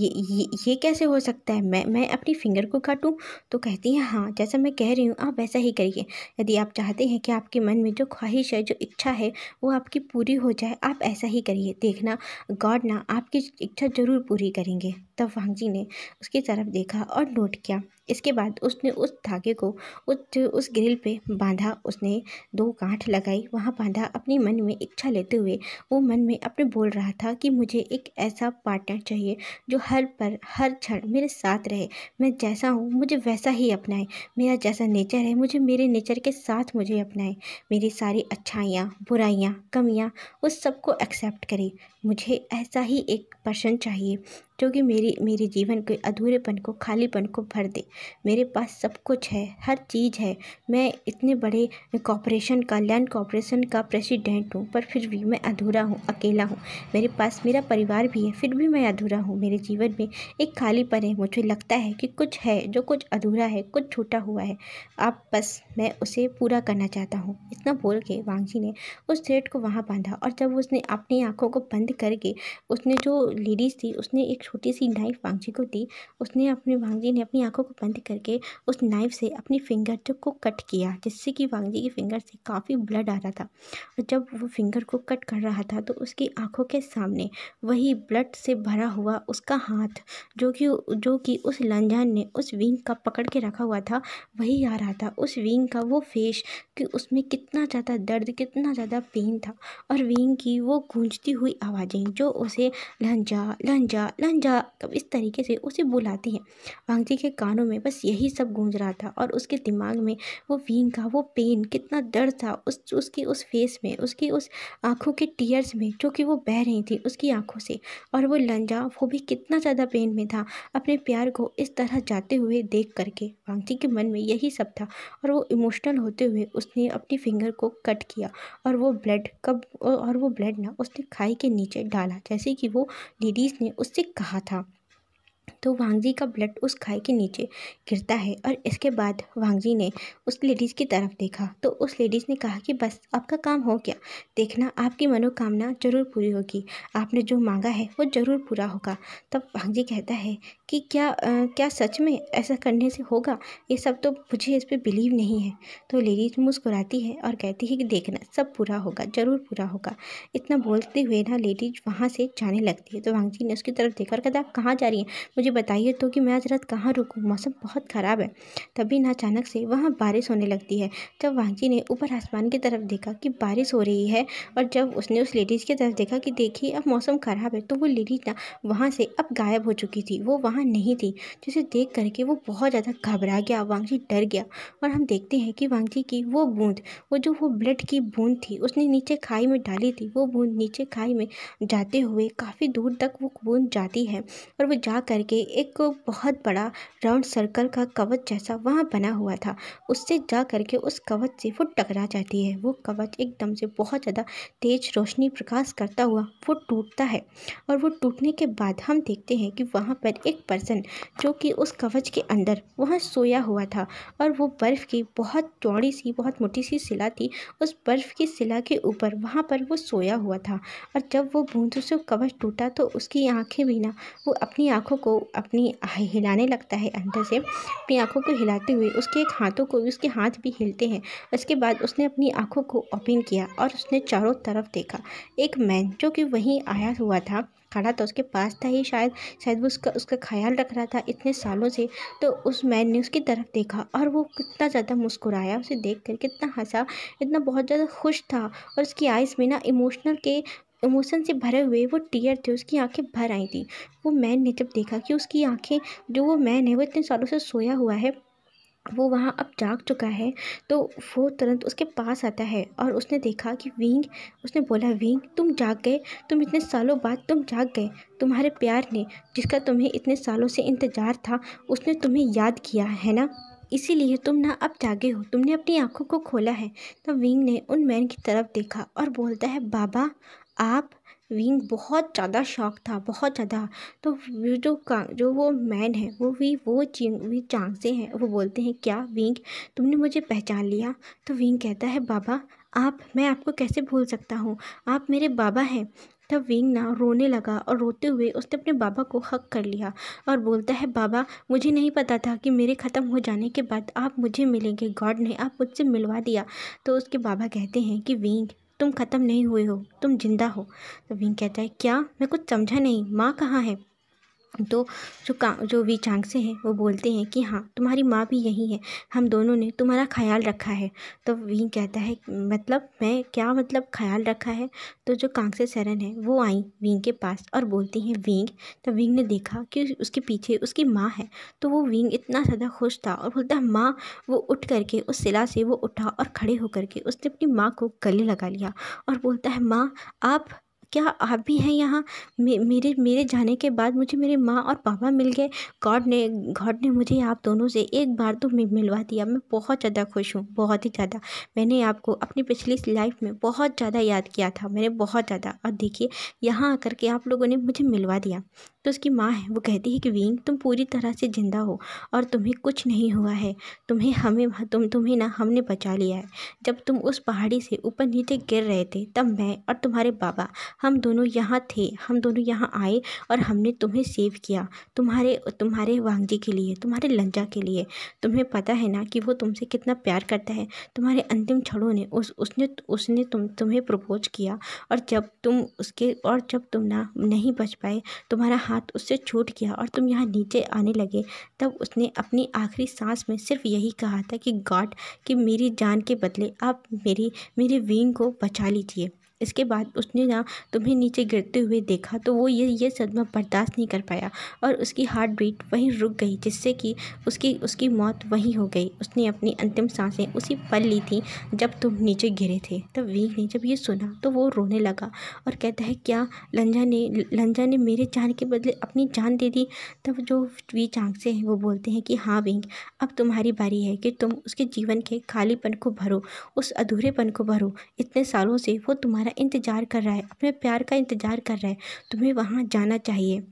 [SPEAKER 1] ये कैसे हो सकता है, मैं अपनी फिंगर को काटूं। तो कहती है हाँ, जैसा मैं कह रही हूँ आप वैसा ही करिए। यदि आप चाहते हैं कि आपके मन में जो ख्वाहिश है, जो इच्छा है, वो आपकी पूरी हो जाए, आप ऐसा ही करिए, देखना गॉड ना आपकी इच्छा ज़रूर पूरी करेंगे। तब वांग जी ने उसकी तरफ देखा और नोट किया। इसके बाद उसने उस धागे को उस ग्रिल पे बांधा, उसने 2 गांठ लगाई, वहाँ बांधा, अपनी मन में इच्छा लेते हुए वो मन में अपने बोल रहा था कि मुझे एक ऐसा पार्टनर चाहिए जो हर पल हर क्षण मेरे साथ रहे, मैं जैसा हूँ मुझे वैसा ही अपनाए, मेरा जैसा नेचर है मुझे मेरे नेचर के साथ मुझे अपनाए, मेरी सारी अच्छाइयाँ, बुराइयाँ, कमियाँ उस सबको एक्सेप्ट करे। मुझे ऐसा ही एक पर्सन चाहिए जो कि मेरे जीवन के अधूरेपन को, खालीपन को भर दे। मेरे पास सब कुछ है, हर चीज़ है, मैं इतने बड़े कॉरपोरेशन का, लैंड कॉरपोरेशन का प्रेसिडेंट हूँ, पर फिर भी मैं अधूरा हूँ, अकेला हूँ। मेरे पास मेरा परिवार भी है, फिर भी मैं अधूरा हूँ। मेरे जीवन में एक खालीपन है, मुझे लगता है कि कुछ है जो कुछ अधूरा है, कुछ छूटा हुआ है। आप बस, मैं उसे पूरा करना चाहता हूँ। इतना बोल के वांग जी ने उस थ्रेड को वहाँ बांधा और जब उसने अपनी आँखों को बंद करके, उसने जो लेडीज़ थी उसने एक छोटी सी नाइफ वांग जी को दी। वांग जी ने अपनी आँखों को बंद करके उस नाइफ से अपनी फिंगर टिप को कट किया, जिससे कि वांग जी की फिंगर से काफ़ी ब्लड आ रहा था। और जब वो फिंगर को कट कर रहा था तो उसकी आंखों के सामने वही ब्लड से भरा हुआ उसका हाथ, जो कि उस लंजान ने उस विंग का पकड़ के रखा हुआ था, वही आ रहा था। उस विंग का वो फेस, कि उसमें कितना ज़्यादा दर्द, कितना ज़्यादा पेन था, और विंग की वो गूंजती हुई आवाज़ें जो उसे लंजा लंजा लंजा कब इस तरीके से उसे बुलाती हैं। वांग जी के कानों में बस यही सब गूंज रहा था और उसके दिमाग में वो विंग का वो पेन, कितना दर्द था उसकी उस फेस में, उसकी उस आँखों के टीयर्स में जो कि वो बह रही थी उसकी आँखों से। और वो लंजा, वो भी कितना ज़्यादा पेन में था अपने प्यार को इस तरह जाते हुए देख करके। वांग जी के मन में यही सब था और वो इमोशनल होते हुए उसने अपनी फिंगर को कट किया और वो ब्लड ना उसने खाई के नीचे डाला, जैसे कि वो लेडीज़ ने उससे कहा था। तो वांगजी का ब्लड उस खाई के नीचे गिरता है और इसके बाद वांगजी ने उस लेडीज़ की तरफ देखा तो उस लेडीज़ ने कहा कि बस आपका काम हो गया, देखना आपकी मनोकामना जरूर पूरी होगी, आपने जो मांगा है वो ज़रूर पूरा होगा। तब वांगजी कहता है कि क्या सच में ऐसा करने से होगा, ये सब तो मुझे इस पर बिलीव नहीं है। तो लेडीज़ मुस्कुराती है और कहती है कि देखना सब पूरा होगा, ज़रूर पूरा होगा। इतना बोलते हुए ना लेडीज वहाँ से जाने लगती है। तो वांगजी ने उसकी तरफ देखा और कहता आप कहाँ जा रही हैं, मुझे बताइए तो कि मैं आज रात कहाँ रुकूँ, मौसम बहुत ख़राब है। तभी ना अचानक से वहाँ बारिश होने लगती है। जब वांगजी ने ऊपर आसमान की तरफ देखा कि बारिश हो रही है और जब उसने उस लेडीज़ की तरफ देखा कि देखिए अब मौसम ख़राब है, तो वो लेडीज ना वहाँ से अब गायब हो चुकी थी, वो वहाँ नहीं थी। जिसे देख करके वो बहुत ज़्यादा घबरा गया, वांगजी डर गया। और हम देखते हैं कि वांगजी की वो बूंद, वो ब्लड की बूंद थी, उसने नीचे खाई में डाली थी। वो बूंद नीचे खाई में जाते हुए काफ़ी दूर तक वो बूंद जाती है और वो जा करके एक बहुत बड़ा राउंड सर्कल का कवच जैसा वहाँ बना हुआ था, उससे जा करके उस कवच से वो टकरा जाती है। वो कवच एकदम से बहुत ज़्यादा तेज रोशनी प्रकाश करता हुआ वो टूटता है और वो टूटने के बाद हम देखते हैं कि वहाँ पर एक पर्सन जो कि उस कवच के अंदर वहाँ सोया हुआ था और वो बर्फ़ की बहुत चौड़ी सी बहुत मोटी सी शिला थी, उस बर्फ़ की शिला के ऊपर वहाँ पर वो सोया हुआ था। और जब वो बूंदों से कवच टूटा तो उसकी आंखें भी ना, वो अपनी आंखों को अपनी हिलाने लगता है अंदर से, अपनी आंखों को हिलाते हुए उसके एक हाथों को भी, उसके हाथ भी हिलते हैं। उसके बाद उसने अपनी आंखों को ओपन किया और उसने चारों तरफ देखा। एक मैन जो कि वहीं आया हुआ था, खड़ा था, उसके पास था ही शायद वो उसका ख्याल रख रहा था इतने सालों से। तो उस मैन ने उसकी तरफ देखा और वो कितना ज़्यादा मुस्कुराया, उसे देख कर कितना हंसा, इतना बहुत ज़्यादा खुश था। और उसकी आइज़ में ना इमोशन से भरे हुए वो टीयर थे, उसकी आंखें भर आई थी। वो मैन ने जब देखा कि उसकी आंखें, जो वो मैन है वो इतने सालों से सोया हुआ है, वो वहाँ अब जाग चुका है, तो वो तुरंत उसके पास आता है और उसने देखा कि विंग, उसने बोला विंग तुम जाग गए, तुम इतने सालों बाद तुम जाग गए, तुम्हारे प्यार ने, जिसका तुम्हें इतने सालों से इंतज़ार था, उसने तुम्हें याद किया है ना, इसीलिए तुम ना अब जागे हो, तुमने अपनी आंखों को खोला है। तब विंग ने उन मैन की तरफ देखा और बोलता है बाबा आप। विंग बहुत ज़्यादा शॉक था, बहुत ज़्यादा। तो जो वो मैन है भी चांग से हैं, वो बोलते हैं क्या विंग तुमने मुझे पहचान लिया। तो विंग कहता है बाबा मैं आपको कैसे भूल सकता हूँ, आप मेरे बाबा हैं। तब विंग ना रोने लगा और रोते हुए उसने अपने बाबा को हक कर लिया और बोलता है बाबा मुझे नहीं पता था कि मेरे ख़त्म हो जाने के बाद आप मुझे मिलेंगे, गॉड ने आप मुझसे मिलवा दिया। तो उसके बाबा कहते हैं कि विंग तुम ख़त्म नहीं हुए हो, तुम जिंदा हो। तो विंग कहता है क्या, मैं कुछ समझा नहीं, माँ कहाँ है। तो जो वी चांगसे हैं वो बोलते हैं कि हाँ तुम्हारी माँ भी यहीं है, हम दोनों ने तुम्हारा ख्याल रखा है। तो विंग कहता है मतलब मैं क्या, मतलब ख्याल रखा है। तो जो कांगसे सरन है वो आई विंग के पास और बोलती हैं विंग। तो विंग ने देखा कि उसके पीछे उसकी माँ है, तो वो विंग इतना ज़्यादा खुश था और बोलता है माँ। वो उठ करके उस शिला से वो उठा और खड़े होकर के उसने अपनी माँ को गले लगा लिया और बोलता है माँ आप, क्या आप भी हैं यहाँ। मेरे मेरे जाने के बाद मुझे मेरे माँ और पापा मिल गए, गॉड ने मुझे आप दोनों से एक बार तो मिलवा दिया, मैं बहुत ज़्यादा खुश हूँ, बहुत ही ज़्यादा। मैंने आपको अपनी पिछली लाइफ में बहुत ज़्यादा याद किया था, मैंने बहुत ज़्यादा, और देखिए यहाँ आकर के आप लोगों ने मुझे मिलवा दिया। तो उसकी माँ है वो कहती है कि विंग तुम पूरी तरह से ज़िंदा हो और तुम्हें कुछ नहीं हुआ है, तुम्हें ना हमने बचा लिया है। जब तुम उस पहाड़ी से ऊपर नीचे गिर रहे थे तब मैं और तुम्हारे बाबा, हम दोनों यहाँ थे, हम दोनों यहाँ आए और हमने तुम्हें सेव किया, तुम्हारे वांगजी के लिए, तुम्हारे लंजा के लिए। तुम्हें पता है ना कि वो तुमसे कितना प्यार करता है। तुम्हारे अंतिम क्षणों ने उसने तुम्हें प्रपोज किया और जब तुम ना नहीं बच पाए, तुम्हारा हाथ उससे छूट गया और तुम यहाँ नीचे आने लगे, तब उसने अपनी आखिरी सांस में सिर्फ यही कहा था कि गॉड, कि मेरी जान के बदले आप मेरे विंग को बचा लीजिए। इसके बाद उसने ना तुम्हें नीचे गिरते हुए देखा तो वो ये सदमा बर्दाश्त नहीं कर पाया और उसकी हार्ट बीट वहीं रुक गई, जिससे कि उसकी मौत वहीं हो गई। उसने अपनी अंतिम सांसें उसी पल ली थी जब तुम नीचे गिरे थे। तब वीर ने जब ये सुना तो वो रोने लगा और कहता है क्या लंजा ने मेरे जान के बदले अपनी जान दे दी। तब जो वी चांगसे हैं वो बोलते हैं कि हाँ विंग, अब तुम्हारी बारी है कि तुम उसके जीवन के खालीपन को भरो, उस अधूरेपन को भरो। इतने सालों से वो तुम्हारा इंतज़ार कर रहा है, अपने प्यार का इंतज़ार कर रहा है, तुम्हें वहाँ जाना चाहिए।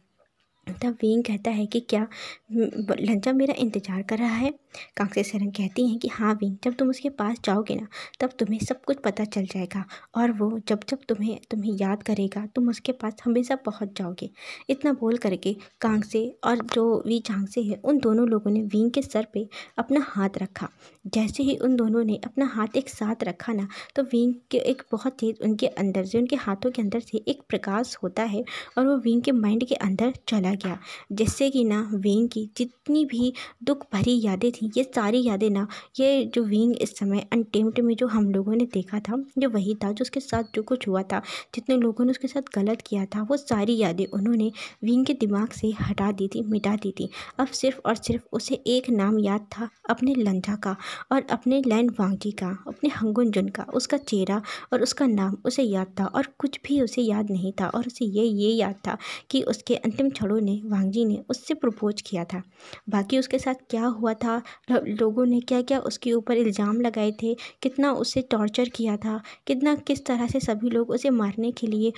[SPEAKER 1] तब वेंग कहता है कि क्या लंजा मेरा इंतज़ार कर रहा है। कांसे सरन कहती हैं कि हाँ वेंग, जब तुम उसके पास जाओगे ना तब तुम्हें सब कुछ पता चल जाएगा, और वो जब जब तुम्हें तुम्हें याद करेगा तुम उसके पास हमेशा पहुंच जाओगे। इतना बोल करके कांसे और जो वी झांगसे है उन दोनों लोगों ने वेंग के सर पे अपना हाथ रखा। जैसे ही उन दोनों ने अपना हाथ एक साथ रखा ना तो वेंग के एक बहुत तेज उनके अंदर से, उनके हाथों के अंदर से एक प्रकाश होता है और वो वेंग के माइंड के अंदर चला गया, जिससे कि ना वेंग की जितनी भी दुख भरी यादें थी ये सारी यादें ना, ये जो वेंग इस समय अनटेम्प्ड में जो हम लोगों ने देखा था जो वही था, जो उसके साथ जो कुछ हुआ था, जितने लोगों ने उसके साथ गलत किया था, वो सारी यादें उन्होंने वेंग के दिमाग से हटा दी थी, मिटा दी थी। अब सिर्फ और सिर्फ उसे एक नाम याद था, अपने लंजा का और अपने लैंड वांगजी का, अपने हंगुन का, उसका चेहरा और उसका नाम उसे याद था, और कुछ भी उसे याद नहीं था। और उसे ये याद था कि उसके अंतिम क्षणों ने वांगजी ने उससे प्रपोज किया था। बाकी उसके साथ क्या हुआ था, लोगों ने क्या क्या उसके ऊपर इल्ज़ाम लगाए थे, कितना उसे टॉर्चर किया था, कितना किस तरह से सभी लोग उसे मारने के लिए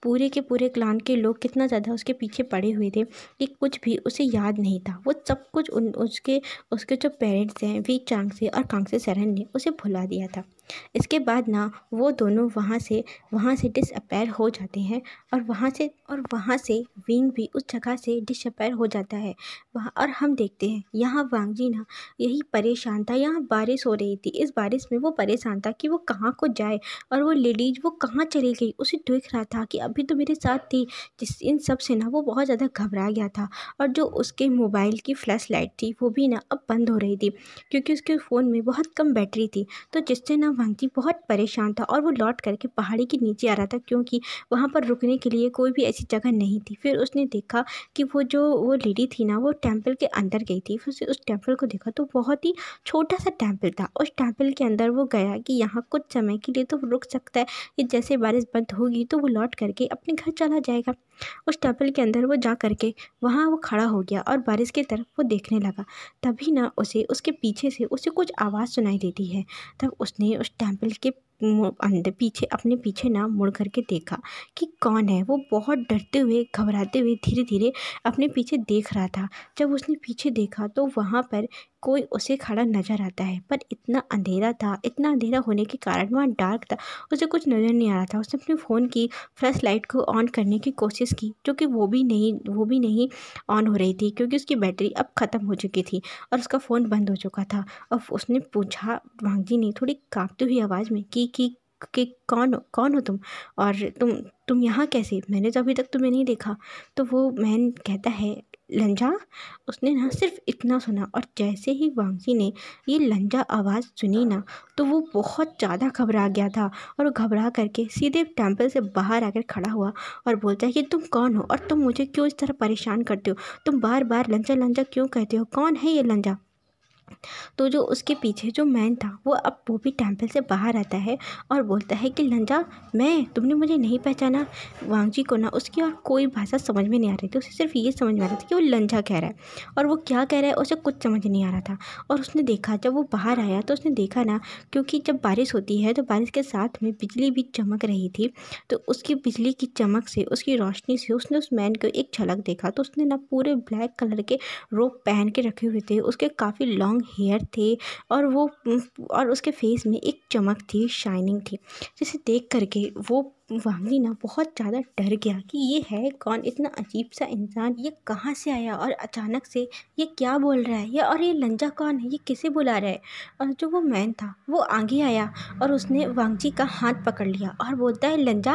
[SPEAKER 1] पूरे के पूरे क्लान के लोग कितना ज़्यादा उसके पीछे पड़े हुए थे, कि कुछ भी उसे याद नहीं था। वो सब कुछ उसके उसके जो पेरेंट्स हैं वी चांगसे और कांगसे सरन ने उसे भुला दिया था। इसके बाद ना वो दोनों वहाँ से डिसअपेयर हो जाते हैं, और वहाँ से विंग भी उस जगह से डिसअपेयर हो जाता है वहाँ। और हम देखते हैं यहाँ वांगजी ना यही परेशान था, यहाँ बारिश हो रही थी, इस बारिश में वो परेशान था कि वो कहाँ को जाए, और वो लेडीज वो कहाँ चली गई, उसे देख रहा था कि अभी तो मेरे साथ थी। जिस इन सब से ना वो बहुत ज़्यादा घबरा गया था, और जो उसके मोबाइल की फ्लैश लाइट थी वो भी ना अब बंद हो रही थी, क्योंकि उसके फ़ोन में बहुत कम बैटरी थी। तो जिससे ना वांगजी बहुत परेशान था, और वो लौट करके पहाड़ी के नीचे आ रहा था, क्योंकि वहाँ पर रुकने के लिए कोई भी ऐसी जगह नहीं थी। फिर उसने देखा कि वो लेडी थी ना वो टेम्पल के अंदर गई थी। फिर उसने उस टेम्पल को देखा तो बहुत ही छोटा सा टेम्पल था। उस टेम्पल के अंदर वो गया कि यहाँ कुछ समय के लिए तो रुक सकता है, कि जैसे बारिश बंद होगी तो वो लौट करके अपने घर चला जाएगा। उस टेम्पल के अंदर वो जा करके वहाँ वो खड़ा हो गया और बारिश की तरफ वो देखने लगा। तभी ना उसे उसके पीछे से उसे कुछ आवाज़ सुनाई देती है। तब उसने उस टेम्पल के अंदर पीछे अपने पीछे ना मुड़ करके देखा कि कौन है। वो बहुत डरते हुए घबराते हुए धीरे धीरे अपने पीछे देख रहा था। जब उसने पीछे देखा तो वहाँ पर कोई उसे खड़ा नज़र आता है, पर इतना अंधेरा था, इतना अंधेरा होने के कारण वहाँ डार्क था, उसे कुछ नज़र नहीं आ रहा था। उसने अपने फ़ोन की फ्लैश लाइट को ऑन करने की कोशिश की, जो कि वो भी नहीं ऑन हो रही थी, क्योंकि उसकी बैटरी अब ख़त्म हो चुकी थी और उसका फ़ोन बंद हो चुका था। अब उसने पूछा वांगजी ने थोड़ी काँपती हुई आवाज़ में कि कौन हो तुम, और तुम यहाँ कैसे, मैंने तो अभी तक तुम्हें नहीं देखा। तो वो मैन कहता है लंजा। उसने ना सिर्फ इतना सुना, और जैसे ही वांगजी ने ये लंजा आवाज़ सुनी ना तो वो बहुत ज़्यादा घबरा गया था, और घबरा करके सीधे टेम्पल से बाहर आकर खड़ा हुआ और बोलता है कि तुम कौन हो, और तुम मुझे क्यों इस तरह परेशान करते हो, तुम बार बार लंजा लंजा क्यों कहते हो, कौन है ये लंजा। तो जो उसके पीछे जो मैन था वो भी टेम्पल से बाहर आता है और बोलता है कि लंजा, तुमने मुझे नहीं पहचाना। वांगजी को ना उसकी और कोई भाषा समझ में नहीं आ रही थी, उसे सिर्फ ये समझ में आ रहा था कि वो लंजा कह रहा है, और वो क्या कह रहा है उसे कुछ समझ नहीं आ रहा था। और उसने देखा, जब वो बाहर आया तो उसने देखा ना, क्योंकि जब बारिश होती है तो बारिश के साथ में बिजली भी चमक रही थी, तो उसकी बिजली की चमक से, उसकी रोशनी से उसने उस मैन को एक झलक देखा। तो उसने ना पूरे ब्लैक कलर के रोब पहन के रखे हुए थे, उसके काफ़ी लॉन्ग हेयर थे, और उसके फेस में एक चमक थी, शाइनिंग थी, जिसे देख करके वो वांगजी ना बहुत ज़्यादा डर गया कि ये है कौन, इतना अजीब सा इंसान, ये कहाँ से आया, और अचानक से ये क्या बोल रहा है, और ये लंजा कौन है, ये किसे बुला रहा है। और जो वो मैन था वो आगे आया और उसने वांगजी का हाथ पकड़ लिया और बोलता है लंजा।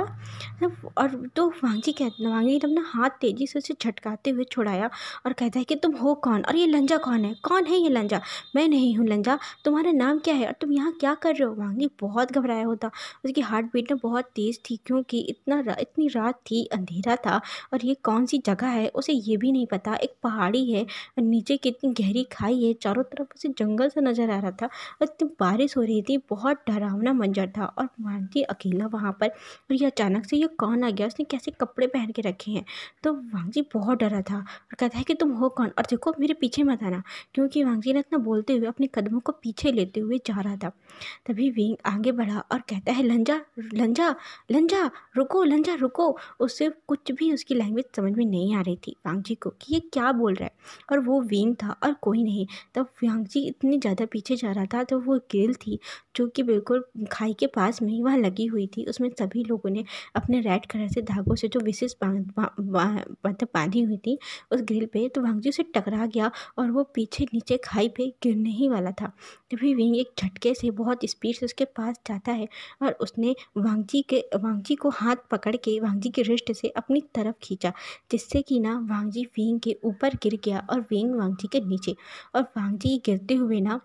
[SPEAKER 1] और तो वांगजी ने अपना हाथ तेज़ी से उसे झटकाते हुए छुड़ाया और कहता है कि तुम हो कौन, और ये लंजा कौन है ये लंजा। मैं नहीं हूँ लंजा, तुम्हारा नाम क्या है और तुम यहाँ क्या कर रहे हो। वांगजी बहुत घबराया होता, उसकी हार्ट बीट ना बहुत तेज़ थी, क्योंकि इतनी रात थी, अंधेरा था, और ये कौन सी जगह है उसे ये भी नहीं पता। एक पहाड़ी है और नीचे कितनी गहरी खाई है, चारों तरफ उसे जंगल सा नज़र आ रहा था, और इतनी बारिश हो रही थी, बहुत डरावना मंजर था, और वांगजी अकेला वहाँ पर। और ये अचानक से ये कौन आ गया, उसने कैसे कपड़े पहन के रखे हैं। तो वांगजी बहुत डरा था और कहता है कि तुम हो कौन, और देखो मेरे पीछे मत आना, क्योंकि वांगजी ने इतना बोलते हुए अपने कदमों को पीछे लेते हुए जा रहा था। तभी विंग आगे बढ़ा और कहता है लंजा लंजा लंजा। लंजा रुको, लंजा रुको। उससे कुछ भी उसकी लैंग्वेज समझ में नहीं आ रही थी वांगजी को कि ये क्या बोल रहा है, और वो विंग था और कोई नहीं। तब वांगजी इतनी ज़्यादा पीछे जा रहा था, तो वो ग्रिल थी जो कि बिल्कुल खाई के पास में ही वहाँ लगी हुई थी। उसमें सभी लोगों ने अपने रेड कलर से धागों से जो विशेष मतलब बांधी हुई थी उस ग्रिल पे, तो वांगजी उसे टकरा गया और वो पीछे नीचे खाई पे गिरने ही वाला था। तभी विंग एक झटके से बहुत स्पीड से उसके पास जाता है और उसने वांगजी को हाथ पकड़ के वांगजी के रिस्ट से अपनी तरफ खींचा, जिससे कि ना वांगजी विंग के ऊपर गिर गया और विंग वांगजी के नीचे। और वांगजी गिरते हुए ना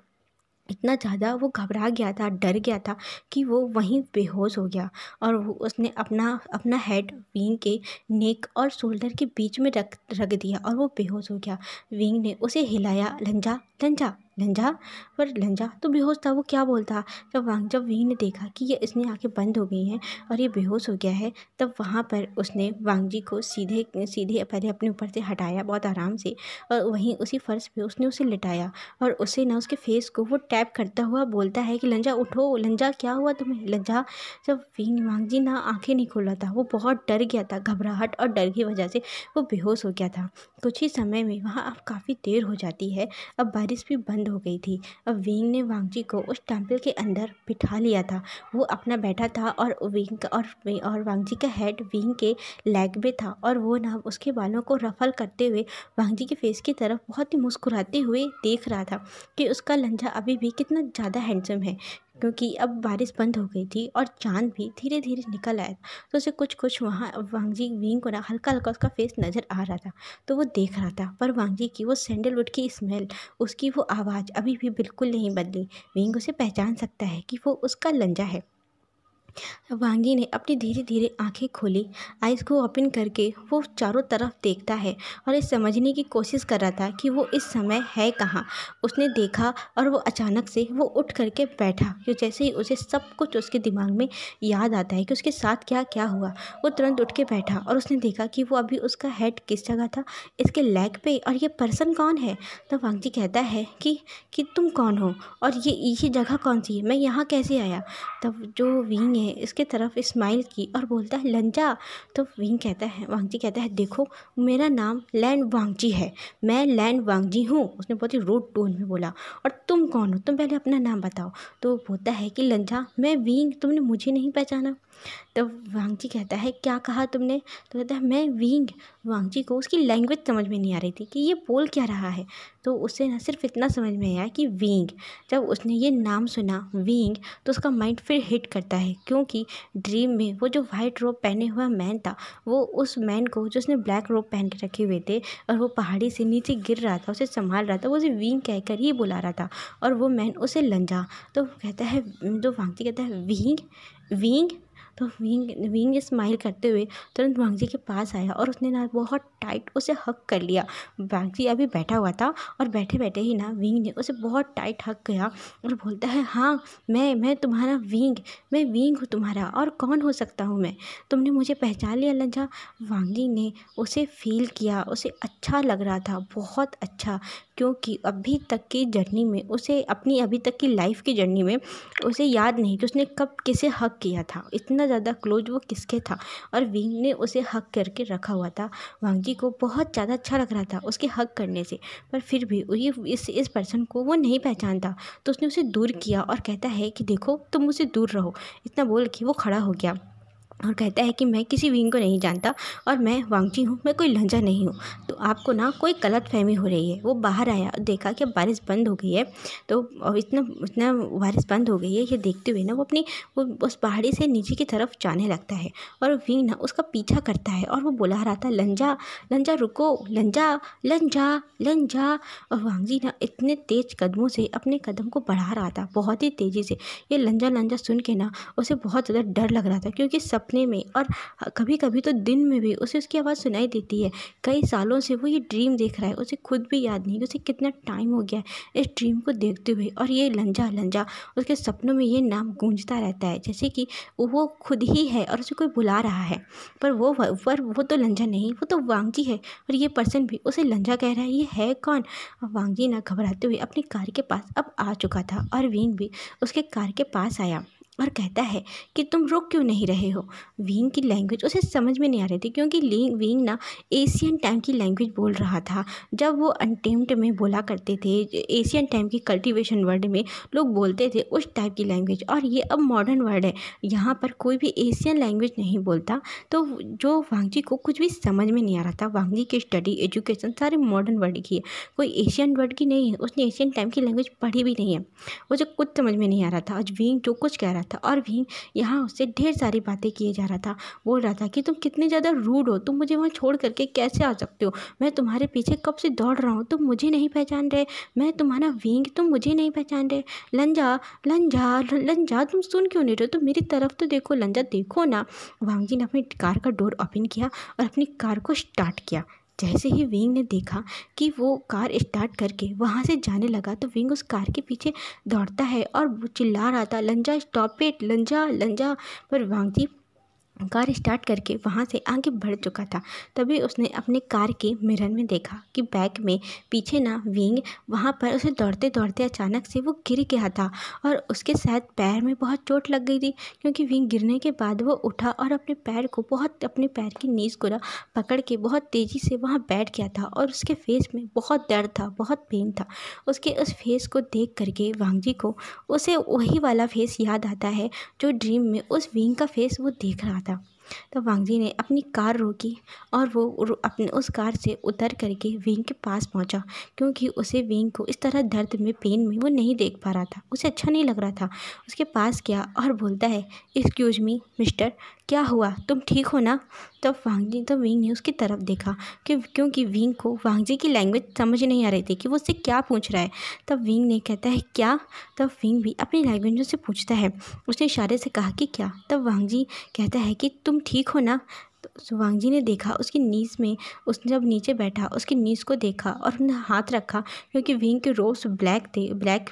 [SPEAKER 1] इतना ज़्यादा वो घबरा गया था, डर गया था कि वो वहीं बेहोश हो गया। और वो उसने अपना अपना हेड विंग के नेक और शोल्डर के बीच में रख रख दिया और वो बेहोश हो गया। विंग ने उसे हिलाया, लंजा लंजा लंजा, पर लंजा तो बेहोश था, वो क्या बोलता। जब विंग ने देखा कि ये इसने आंखें बंद हो गई हैं और ये बेहोश हो गया है, तब वहाँ पर उसने वांगजी को सीधे सीधे पहले अपने ऊपर से हटाया बहुत आराम से, और वहीं उसी फर्श पे उसने उसे लिटाया और उसे ना उसके फेस को वो टैप करता हुआ बोलता है कि लंजा उठो, लंजा क्या हुआ तुम्हें, लंजा। जब वांगजी ना आंखें नहीं खोला था, वो बहुत डर गया था, घबराहट और डर की वजह से वो बेहोश हो गया था। कुछ ही समय में वहाँ अब काफ़ी देर हो जाती है, अब बारिश भी बंद हो गई थी। अब विंग ने वांगजी को उस टेम्पल के अंदर बिठा लिया था। वो अपना बैठा था और वांगजी का हेड विंग के लेग पे था, और वो ना उसके बालों को रफल करते हुए वांगजी के फेस की तरफ बहुत ही मुस्कुराते हुए देख रहा था कि उसका लंजा अभी भी कितना ज़्यादा हैंडसम है। क्योंकि अब बारिश बंद हो गई थी और चाँद भी धीरे धीरे निकल आया, तो उसे कुछ कुछ वहाँ वांगजी विंग को ना हल्का हल्का उसका फेस नज़र आ रहा था, तो वो देख रहा था। पर वांगजी की वो सैंडलवुड की स्मेल, उसकी वो आवाज़ अभी भी बिल्कुल नहीं बदली। विंग उसे पहचान सकता है कि वो उसका लंजा है। वांगी ने अपनी धीरे धीरे आंखें खोली, आइज़ को ओपन करके वो चारों तरफ देखता है और ये समझने की कोशिश कर रहा था कि वो इस समय है कहाँ। उसने देखा और वो अचानक से वो उठ करके बैठा, कि जैसे ही उसे सब कुछ उसके दिमाग में याद आता है कि उसके साथ क्या क्या हुआ। वो तुरंत उठ के बैठा और उसने देखा कि वो अभी उसका हेड किस जगह था, इसके लेग पे, और ये पर्सन कौन है। तो वांगजी कहता है कि तुम कौन हो और ये जगह कौन सी है, मैं यहाँ कैसे आया। तब जो विंग है इसके तरफ स्माइल की और बोलता है लंजा। तो वांगजी कहता है देखो, मेरा नाम लैंड वांगजी है, मैं लैंड वांगजी हूँ। उसने बहुत ही रूड टोन में बोला। और तुम कौन हो, तुम पहले अपना नाम बताओ। तो वो बोलता है कि लंजा, मैं विंग, तुमने मुझे नहीं पहचाना। तब वांगजी कहता है क्या कहा तुमने। तो कहता है मैं विंग। वांगजी को उसकी लैंग्वेज समझ में नहीं आ रही थी कि ये बोल क्या रहा है, तो उसे ना सिर्फ इतना समझ में आया कि विंग। जब उसने ये नाम सुना विंग, तो उसका माइंड फिर हिट करता है, क्योंकि ड्रीम में वो जो वाइट रोब पहने हुआ मैन था, वो उस मैन को जो उसने ब्लैक रोब पहन के रखे हुए थे और वो पहाड़ी से नीचे गिर रहा था, उसे संभाल रहा था, वो उसे विंग कहकर ही बुला रहा था, और वो मैन उसे लंजा। तो कहता है, जो वांगजी कहता है विंग विंग। तो विंग स्माइल करते हुए तुरंत वांगजी के पास आया और उसने ना बहुत टाइट उसे हक कर लिया। वांगजी अभी बैठा हुआ था और बैठे बैठे ही ना विंग ने उसे बहुत टाइट हक किया और बोलता है हाँ, मैं तुम्हारा विंग, मैं विंग हूँ तुम्हारा, और कौन हो सकता हूँ मैं, तुमने मुझे पहचान लिया लंजा। वांगजी ने उसे फील किया, उसे अच्छा लग रहा था, बहुत अच्छा, क्योंकि अभी तक की जर्नी में उसे, अपनी अभी तक की लाइफ की जर्नी में उसे याद नहीं कि उसने कब किसे हक किया था, इतना ज़्यादा क्लोज वो किसके था, और विंग ने उसे हक करके रखा हुआ था। वांगजी को बहुत ज़्यादा अच्छा लग रहा था उसके हक करने से, पर फिर भी ये इस पर्सन को वो नहीं पहचानता, तो उसने उसे दूर किया और कहता है कि देखो तुम मुझसे दूर रहो। इतना बोल के वो खड़ा हो गया और कहता है कि मैं किसी विंग को नहीं जानता और मैं वांगजी हूँ, मैं कोई लंजा नहीं हूँ, तो आपको ना कोई गलतफहमी हो रही है। वो बाहर आया, देखा कि बारिश बंद हो गई है, तो इतना बारिश बंद हो गई है, ये देखते हुए ना वो उस पहाड़ी से नीचे की तरफ जाने लगता है और विंग ना उसका पीछा करता है और वो बुला रहा था लंजा लंजा रुको, लंजा लंजा लंजा। और वांगजी ना इतने तेज कदमों से अपने कदम को बढ़ा रहा था, बहुत ही तेज़ी से। ये लंजा लंजा सुन के ना उसे बहुत ज़्यादा डर लग रहा था, क्योंकि सपने में और कभी कभी तो दिन में भी उसे उसकी आवाज़ सुनाई देती है। कई सालों से वो ये ड्रीम देख रहा है, उसे खुद भी याद नहीं कि उसे कितना टाइम हो गया है इस ड्रीम को देखते हुए, और ये लंजा लंजा उसके सपनों में ये नाम गूंजता रहता है, जैसे कि वो खुद ही है और उसे कोई बुला रहा है। पर वो तो लंजा नहीं, वो तो वांगजी है, और ये पर्सन भी उसे लंजा कह रहा है, ये है कौन। वांगजी ना घबराते हुए अपनी कार के पास अब आ चुका था और विंग भी उसके कार के पास आया। और कहता है कि तुम रुक क्यों नहीं रहे हो। विंग की लैंग्वेज उसे समझ में नहीं आ रही थी, क्योंकि विंग ना एशियन टाइम की लैंग्वेज बोल रहा था। जब वो अनटेम्ड में बोला करते थे, एशियन टाइम की कल्टीवेशन वर्ड में लोग बोलते थे उस टाइप की लैंग्वेज, और ये अब मॉडर्न वर्ड है, यहाँ पर कोई भी एशियन लैंग्वेज नहीं बोलता। तो जो वांगजी को कुछ भी समझ में नहीं आ रहा था। वांगजी की स्टडी, एजुकेशन सारे मॉडर्न वर्ड की है, कोई एशियन वर्ड की नहीं है। उसने एशियन टाइम की लैंग्वेज पढ़ी भी नहीं है। मुझे कुछ समझ में नहीं आ रहा था। आज विंग जो कुछ कह रहा था, और विंग यहाँ उससे ढेर सारी बातें किए जा रहा था। बोल रहा था कि तुम कितने ज़्यादा रूड हो, तुम मुझे वहाँ छोड़ करके कैसे आ सकते हो, मैं तुम्हारे पीछे कब से दौड़ रहा हूँ, तुम मुझे नहीं पहचान रहे, मैं तुम्हारा विंग, तुम मुझे नहीं पहचान रहे। लंजा लंजा लंजा, तुम सुन क्यों नहीं रहे, तुम मेरी तरफ तो देखो, लंजा देखो ना। वांगजी ने अपनी कार का डोर ओपन किया और अपनी कार को स्टार्ट किया। जैसे ही विंग ने देखा कि वो कार स्टार्ट करके वहाँ से जाने लगा, तो विंग उस कार के पीछे दौड़ता है और वो चिल्ला रहा था, लंजा स्टॉप इट, लंजा लंजा। पर वांगजी कार स्टार्ट करके वहाँ से आगे बढ़ चुका था। तभी उसने अपने कार के मिरर में देखा कि बैक में पीछे ना विंग वहाँ पर उसे दौड़ते दौड़ते अचानक से वो गिर गया था, और उसके शायद पैर में बहुत चोट लग गई थी, क्योंकि विंग गिरने के बाद वो उठा और अपने पैर की नीज को ना पकड़ के बहुत तेज़ी से वहाँ बैठ गया था, और उसके फेस में बहुत दर्द था, बहुत पेन था। उसके उस फेस को देख करके वांगजी को उसे वही वाला फेस याद आता है जो ड्रीम में उस विंग का फेस वो देख रहा था। तो वांगजी ने अपनी कार रोकी, और वो अपने उस कार से उतर करके विंग के पास पहुंचा, क्योंकि उसे विंग को इस तरह दर्द में, पेन में वो नहीं देख पा रहा था, उसे अच्छा नहीं लग रहा था। उसके पास गया और बोलता है, एक्सक्यूज़ मी मिस्टर, क्या हुआ, तुम ठीक हो ना। तब विंग ने उसकी तरफ देखा, क्योंकि विंग को वांगजी की लैंग्वेज समझ नहीं आ रही थी कि वो उससे क्या पूछ रहा है। तब विंग ने कहता है क्या। तब विंग भी अपनी लैंग्वेज में से पूछता है। उसने इशारे से कहा कि क्या। तब वांगजी कहता है कि तुम ठीक हो ना। तो वांगजी ने देखा उसकी नीज़ में, उसने जब नीचे बैठा उसकी नीज़ को देखा और उसने हाथ रखा, क्योंकि विंग के रोज ब्लैक थे, ब्लैक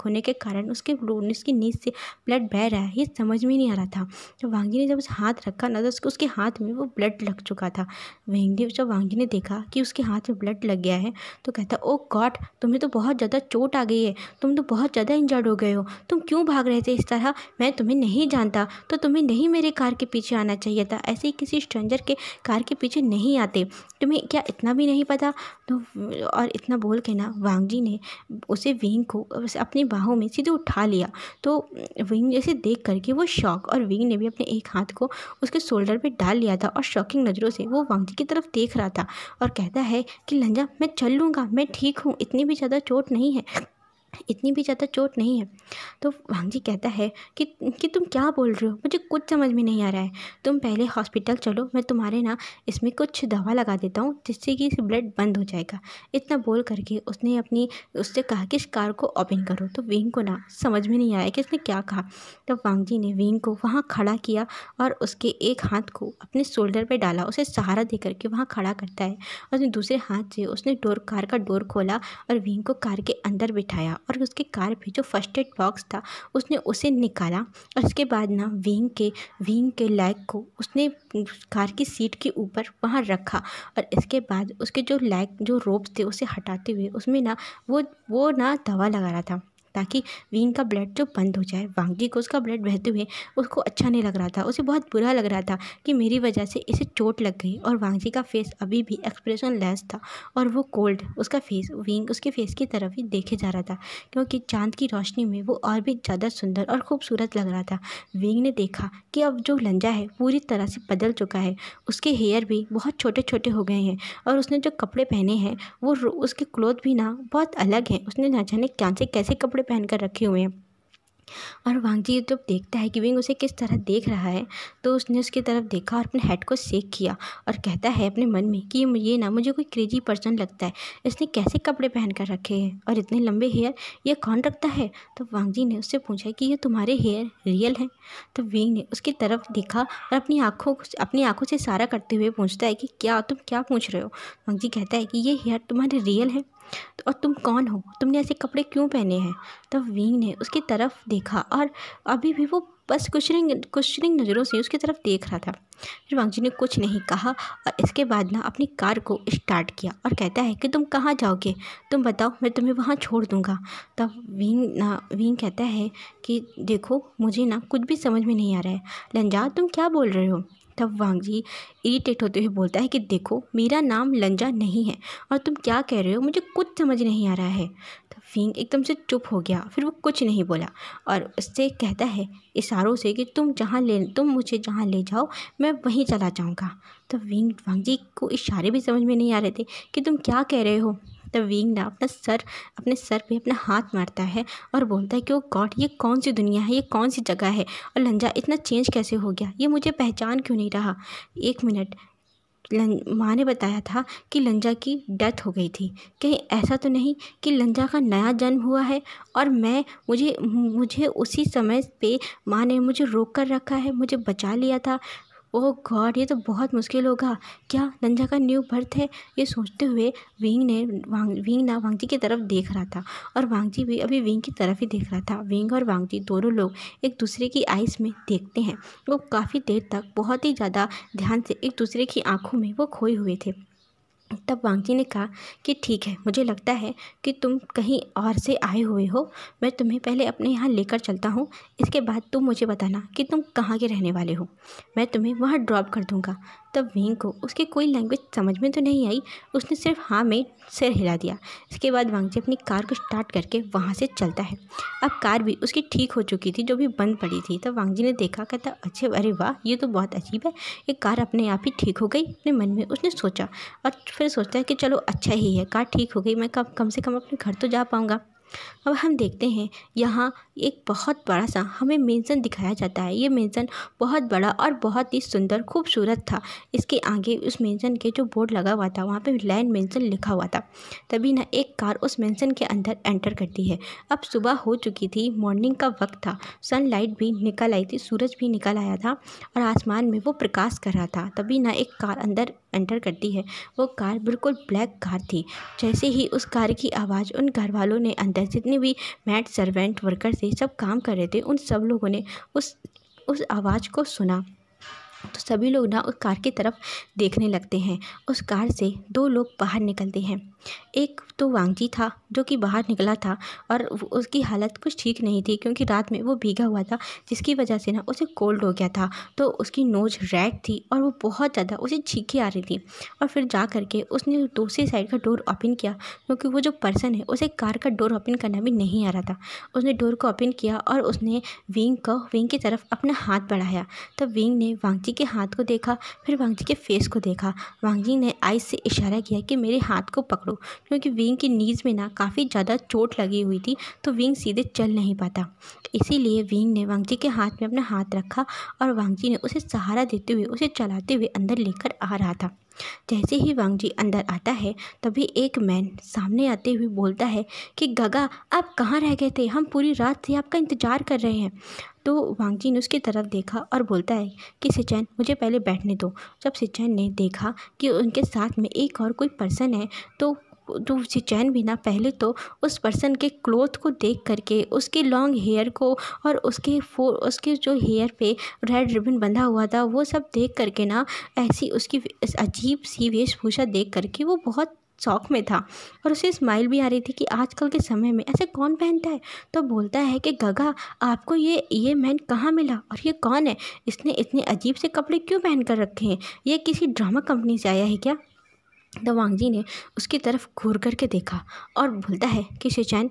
[SPEAKER 1] होने के कारण उसकी नीज़ से ब्लड बह रहा है, ये समझ में नहीं आ रहा था। तो वांगजी ने जब उस हाथ रखा ना, तो उसके हाथ में वो ब्लड लग चुका था। जब वांगजी ने देखा कि उसके हाथ में ब्लड लग गया है, तो कहता, ओ गॉड, तुम्हें तो बहुत ज़्यादा चोट आ गई है, तुम तो बहुत ज़्यादा इंजर्ड हो गए हो, तुम क्यों भाग रहे थे इस तरह, मैं तुम्हें नहीं जानता, तो तुम्हें नहीं मेरे कार के पीछे आना चाहिए था, ऐसे ही किसी स्ट्रेंजर के कार के पीछे नहीं आते, तुम्हें क्या इतना भी नहीं पता। तो और इतना बोल के ना वांगजी ने उसे विंग को अपनी बाहों में सीधे उठा लिया। तो विंग जैसे देख करके वो शॉक, और विंग ने भी अपने एक हाथ को उसके शोल्डर पे डाल लिया था, और शॉकिंग नज़रों से वो वांगजी की तरफ देख रहा था, और कहता है कि लंजा, मैं चल लूँगा, मैं ठीक हूँ, इतनी भी ज़्यादा चोट नहीं है। तो वांगजी कहता है कि तुम क्या बोल रहे हो, मुझे कुछ समझ में नहीं आ रहा है, तुम पहले हॉस्पिटल चलो, मैं तुम्हारे ना इसमें कुछ दवा लगा देता हूँ, जिससे कि ब्लड बंद हो जाएगा। इतना बोल करके उससे कहा कि इस कार को ओपन करो। तो विंग को ना समझ में नहीं आया कि उसने क्या कहा। तब वांगजी ने विंग को वहाँ खड़ा किया, और उसके एक हाथ को अपने शोल्डर पर डाला, उसे सहारा दे करके वहाँ खड़ा करता है, और उसने दूसरे हाथ से उसने कार का डोर खोला और विंग को कार के अंदर बिठाया, और उसके कार पे जो फर्स्ट एड बॉक्स था उसने उसे निकाला, और उसके बाद ना विंग के लेग को उसने कार की सीट के ऊपर वहाँ रखा, और इसके बाद उसके जो रोप्स थे उसे हटाते हुए उसमें ना वो ना दवा लगा रहा था, ताकि विंग का ब्लड जो बंद हो जाए। वांगजी को उसका ब्लड बहते हुए उसको अच्छा नहीं लग रहा था, उसे बहुत बुरा लग रहा था कि मेरी वजह से इसे चोट लग गई, और वांगजी का फेस अभी भी एक्सप्रेशन लेस था, और वो कोल्ड, उसका फेस विंग उसके फेस की तरफ ही देखे जा रहा था, क्योंकि चांद की रोशनी में वो और भी ज़्यादा सुंदर और खूबसूरत लग रहा था। विंग ने देखा कि अब जो लंजा है पूरी तरह से बदल चुका है, उसके हेयर भी बहुत छोटे छोटे हो गए हैं, और उसने जो कपड़े पहने हैं वो उसके क्लोथ भी ना बहुत अलग हैं, उसने ना जाने कैसे कपड़े पहन कर रखे हुए हैं। और वांगजी जब देखता है कि विंग उसे किस तरह देख रहा है, तो उसने उसकी तरफ देखा और अपने हेड को शेक किया, और कहता है अपने मन में कि ये ना मुझे कोई क्रेजी पर्सन लगता है, इसने कैसे कपड़े पहन कर रखे हैं और इतने लंबे हेयर ये कौन रखता है। तो वांगजी ने उससे पूछा कि ये तुम्हारे हेयर रियल हैं। तो विंग ने उसकी तरफ देखा और अपनी आँखों से इशारा करते हुए पूछता है कि तुम क्या पूछ रहे हो। वांगजी कहता है कि ये हेयर तुम्हारे रियल हैं, और तुम कौन हो, तुमने ऐसे कपड़े क्यों पहने हैं। तब विंग ने उसकी तरफ देखा, और अभी भी वो बस कुशनिंग नज़रों से उसकी तरफ देख रहा था। फिर वांगजी ने कुछ नहीं कहा और इसके बाद ना अपनी कार को स्टार्ट किया और कहता है कि तुम कहाँ जाओगे, तुम बताओ, मैं तुम्हें वहाँ छोड़ दूँगा। तब विंग कहता है कि देखो, मुझे ना कुछ भी समझ में नहीं आ रहा है, लंजा तुम क्या बोल रहे हो। तब वांगजी इरिटेट होते हुए बोलता है कि देखो, मेरा नाम लंजा नहीं है और तुम क्या कह रहे हो, मुझे कुछ समझ नहीं आ रहा है। तब विंग एकदम से चुप हो गया, फिर वो कुछ नहीं बोला और उससे कहता है इशारों से कि तुम मुझे जहाँ ले जाओ मैं वहीं चला जाऊँगा। तब वांगजी को इशारे भी समझ में नहीं आ रहे थे कि तुम क्या कह रहे हो। तब विंग ना अपने सर पे अपना हाथ मारता है और बोलता है कि ओ गॉड, ये कौन सी दुनिया है, ये कौन सी जगह है और लंजा इतना चेंज कैसे हो गया, ये मुझे पहचान क्यों नहीं रहा। 1 मिनट, माँ ने बताया था कि लंजा की डेथ हो गई थी, कहीं ऐसा तो नहीं कि लंजा का नया जन्म हुआ है और मुझे उसी समय पे माँ ने मुझे रोक कर रखा है, मुझे बचा लिया था। ओह गॉड, ये तो बहुत मुश्किल होगा, क्या लंजा का न्यू बर्थ है। ये सोचते हुए विंग ना वांगजी की तरफ देख रहा था और वांगजी भी अभी विंग की तरफ ही देख रहा था। विंग और वांगजी दोनों लोग एक दूसरे की आइज़ में देखते हैं। वो काफ़ी देर तक बहुत ही ज़्यादा ध्यान से एक दूसरे की आंखों में वो खोए हुए थे। तब वांगजी ने कहा कि ठीक है, मुझे लगता है कि तुम कहीं और से आए हुए हो, मैं तुम्हें पहले अपने यहाँ लेकर चलता हूँ, इसके बाद तुम मुझे बताना कि तुम कहाँ के रहने वाले हो, मैं तुम्हें वहाँ ड्रॉप कर दूँगा। तब विंग को उसकी कोई लैंग्वेज समझ में तो नहीं आई, उसने सिर्फ हाँ में सिर हिला दिया। इसके बाद वांगजी अपनी कार को स्टार्ट करके वहाँ से चलता है। अब कार भी उसकी ठीक हो चुकी थी, जो भी बंद पड़ी थी। तब वांगजी ने देखा, कहता अच्छा, अरे वाह, ये तो बहुत अजीब है, ये कार अपने आप ही ठीक हो गई। अपने मन में उसने सोचा और फिर सोचता है कि चलो अच्छा ही है, कार ठीक हो गई, मैं कम से कम अपने घर तो जा पाऊँगा। अब हम देखते हैं यहाँ एक बहुत बड़ा सा हमें मेंशन दिखाया जाता है। ये मेंशन बहुत बड़ा और बहुत ही सुंदर खूबसूरत था। इसके आगे उस मेंशन के जो बोर्ड लगा हुआ था वहाँ पे लैंड मेंशन लिखा हुआ था। तभी ना एक कार उस मेंशन के अंदर एंटर करती है। अब सुबह हो चुकी थी, मॉर्निंग का वक्त था, सनलाइट भी निकल आई थी, सूरज भी निकल आया था और आसमान में वो प्रकाश कर रहा था। तभी ना एक कार अंदर एंटर करती है। वो कार बिल्कुल ब्लैक कार थी। जैसे ही उस कार की आवाज़ उन घर वालों ने, अंदर जितने भी मैड सर्वेंट वर्कर थे, सब काम कर रहे थे, उन सब लोगों ने उस आवाज़ को सुना। तो सभी लोग ना उस कार की तरफ देखने लगते हैं। उस कार से 2 लोग बाहर निकलते हैं। एक तो वांगजी था जो कि बाहर निकला था और उसकी हालत कुछ ठीक नहीं थी, क्योंकि रात में वो भीगा हुआ था, जिसकी वजह से ना उसे कोल्ड हो गया था। तो उसकी नोज़ रेड थी और वो बहुत ज़्यादा उसे छींकें आ रही थी। और फिर जा कर के उसने दूसरी साइड का डोर ओपन किया, क्योंकि वो जो पर्सन है उसे कार का डोर ओपन करना भी नहीं आ रहा था। उसने डोर को ओपन किया और उसने विंग की तरफ अपना हाथ बढ़ाया। तब विंग ने वांगजी के हाथ को देखा, फिर वांगजी के फेस को देखा। वांगजी ने आइस से इशारा किया कि मेरे हाथ को पकड़ो, क्योंकि विंग की नीज़ में ना काफ़ी ज़्यादा चोट लगी हुई थी, तो विंग सीधे चल नहीं पाता। इसीलिए विंग ने वांगजी के हाथ में अपना हाथ रखा और वांगजी ने उसे सहारा देते हुए, उसे चलाते हुए अंदर लेकर आ रहा था। जैसे ही वांगजी अंदर आता है, तभी एक मैन सामने आते हुए बोलता है कि गगा, आप कहाँ रह गए थे, हम पूरी रात से आपका इंतज़ार कर रहे हैं। तो वांगजी ने उसकी तरफ देखा और बोलता है कि सिचैन, मुझे पहले बैठने दो। जब सिचैन ने देखा कि उनके साथ में एक और कोई पर्सन है, तो सिचैन भी ना पहले तो उस पर्सन के क्लोथ को देख करके, उसके लॉन्ग हेयर को और उसके जो हेयर पे रेड रिबन बंधा हुआ था, वो सब देख करके ना, ऐसी उसकी अजीब सी वेशभूषा देख करके वो बहुत शौक में था और उसे स्माइल भी आ रही थी कि आजकल के समय में ऐसे कौन पहनता है। तो बोलता है कि गगा, आपको ये मैन कहाँ मिला और ये कौन है, इसने इतने अजीब से कपड़े क्यों पहन कर रखे हैं, ये किसी ड्रामा कंपनी से आया है क्या। तो वांगजी ने उसकी तरफ घूर करके देखा और बोलता है कि सिचैन,